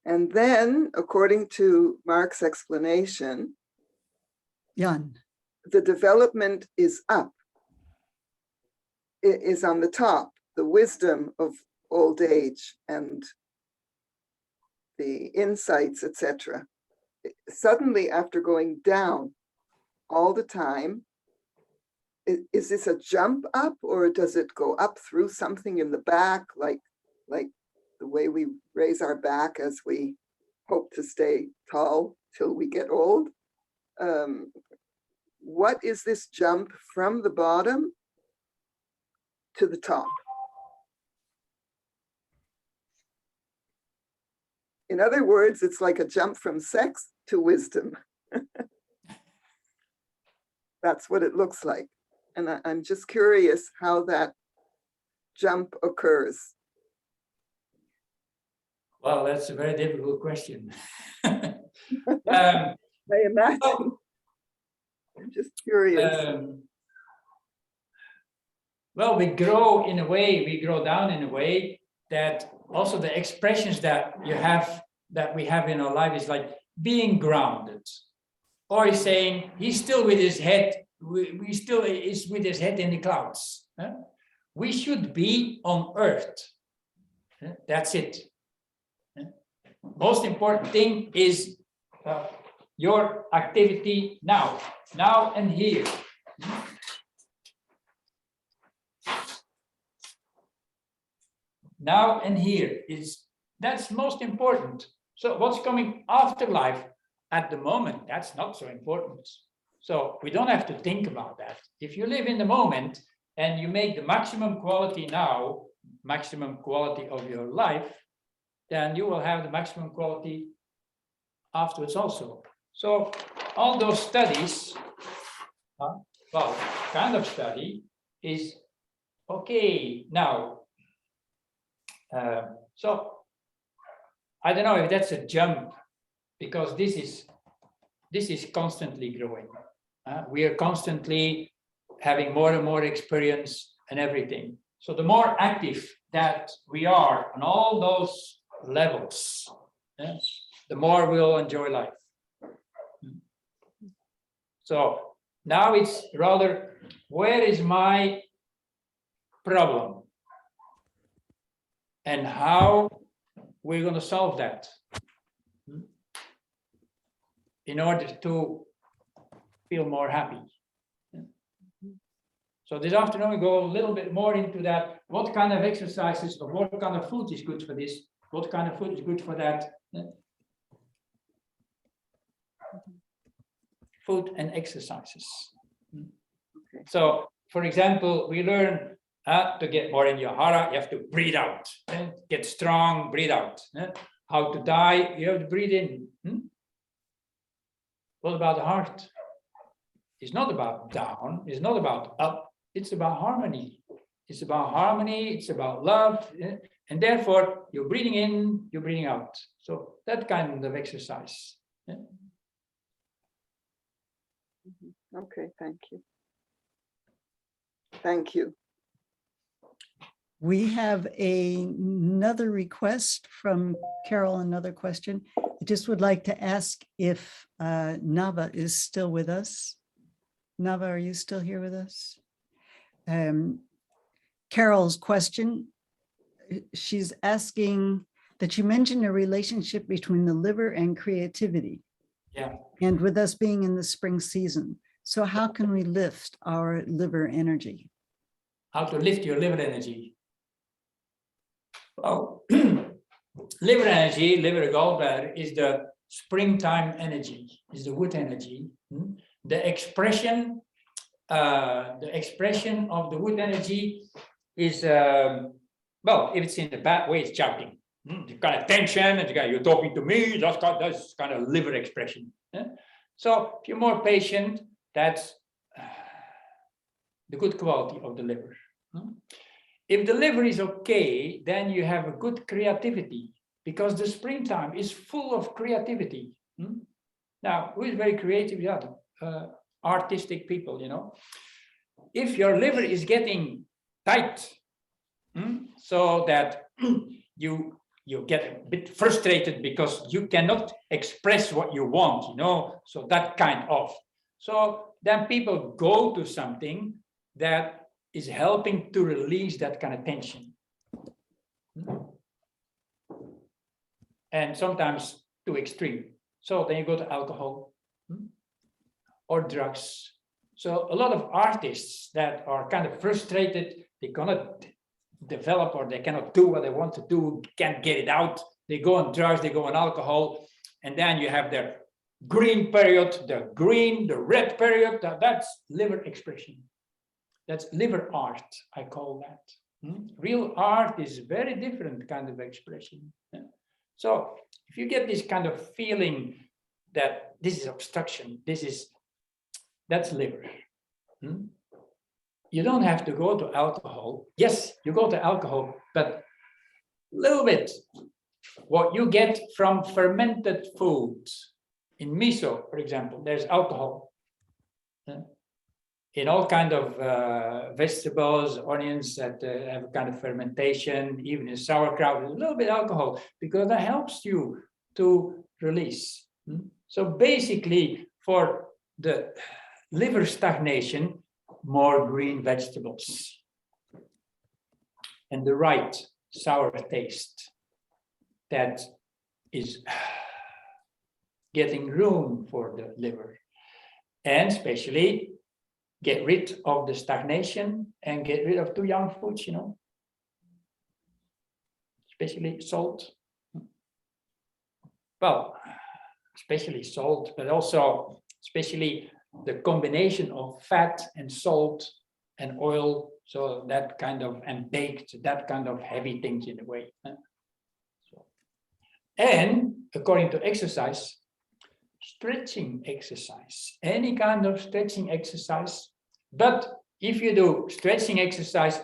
And then, according to Mark's explanation, Jan. the development is up. It is on the top, the wisdom of old age and the insights, etc. Suddenly, after going down all the time, is this a jump up, or does it go up through something in the back, like the way we raise our back as we hope to stay tall till we get old? What is this jump from the bottom to the top? In other words, it's like a jump from sex to wisdom. That's what it looks like. And I'm just curious how that jump occurs. Well, that's a very difficult question. I imagine. I'm just curious. Well, we grow in a way, we grow down in a way that also the expressions that we have in our life is like being grounded. Or he's saying he's still with his head, we still is with his head in the clouds. We should be on earth. That's it. Most important thing is your activity now and here. Now and here that's most important. So what's coming after life at the moment, that's not so important. So we don't have to think about that. If you live in the moment and you make the maximum quality now, maximum quality of your life, then you will have the maximum quality afterwards also. So all those studies, well, kind of study is okay now. So I don't know if that's a jump, because this is constantly growing. We are constantly having more and more experience and everything. So the more active that we are on all those levels, the more we'll enjoy life. So now it's rather, where is my problem? And how we're going to solve that in order to feel more happy. So this afternoon we go a little bit more into that. What kind of exercises or what kind of food is good for this? What kind of food is good for that? Food and exercises. Okay. So, for example, we learn to get more in your Hara, you have to breathe out. Get strong, breathe out. How to die, you have to breathe in. What about the heart? It's not about down, it's not about up, it's about harmony. It's about harmony, it's about love. And therefore, you're breathing in, you're breathing out. So that kind of exercise. Okay, thank you. Thank you. We have another request from Carol, another question. I just would like to ask if Nava is still with us. Nava, are you still here with us? Carol's question, she's asking that you mentioned a relationship between the liver and creativity. Yeah. And with us being in the spring season. So how can we lift our liver energy? How to lift your liver energy? Well, liver energy, liver gallbladder is the springtime energy, is the wood energy. The expression of the wood energy is, well, if it's in a bad way, it's shouting. You kind of tension, and you're talking to me. That's kind of liver expression. Yeah? So if you're more patient, that's the good quality of the liver. If the liver is okay, then you have a good creativity, because the springtime is full of creativity. Now, who is very creative? Yeah, artistic people, you know. If your liver is getting tight, so that you get a bit frustrated because you cannot express what you want, you know, so that kind of. So then people go to something that is helping to release that kind of tension. And sometimes too extreme. So then you go to alcohol or drugs. So a lot of artists that are kind of frustrated, they cannot develop, or they cannot do what they want to do, can't get it out. They go on drugs, they go on alcohol, and then you have their green period, the red period. That's liver expression. That's liver art, I call that. Real art is very different kind of expression. So if you get this kind of feeling that this is obstruction, that's liver. You don't have to go to alcohol. Yes, you go to alcohol, but a little bit. What you get from fermented foods, in miso, for example, there's alcohol. In all kind of vegetables, onions that have a kind of fermentation, even in sauerkraut, there's a little bit of alcohol, because that helps you to release. So basically, for the liver stagnation, more green vegetables and the right sour taste that is getting room for the liver, and especially get rid of the stagnation and get rid of too young foods, you know, especially salt. Well, especially salt, but also especially the combination of fat and salt and oil, so that kind of, and baked, that kind of heavy things in a way. And according to exercise, stretching exercise, any kind of stretching exercise. But if you do stretching exercise,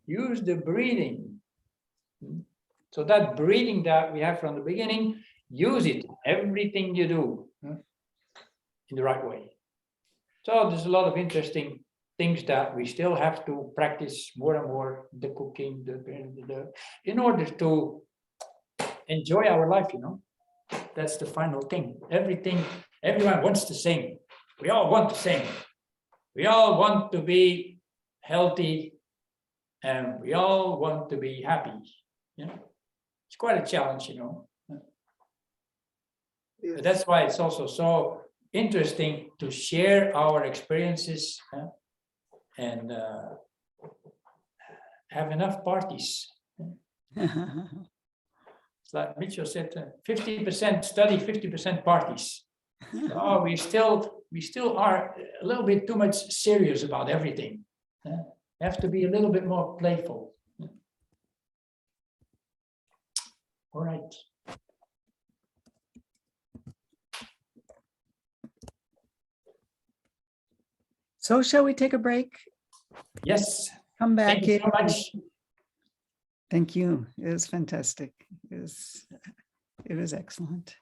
use the breathing. So that breathing that we have from the beginning, use it, everything you do, in the right way. So there's a lot of interesting things that we still have to practice more and more, the cooking, in order to enjoy our life, you know. That's the final thing. Everyone wants the same. We all want the same. We all want to be healthy, and we all want to be happy. You know, it's quite a challenge, you know. Yes. But that's why it's also so interesting to share our experiences and have enough parties. It's like Mitchell said, 50% study, 50% parties. Oh, we still are a little bit too much serious about everything. Have to be a little bit more playful. All right. So shall we take a break? Yes. Come back Thank you in. so much. Thank you. It was fantastic. It was excellent.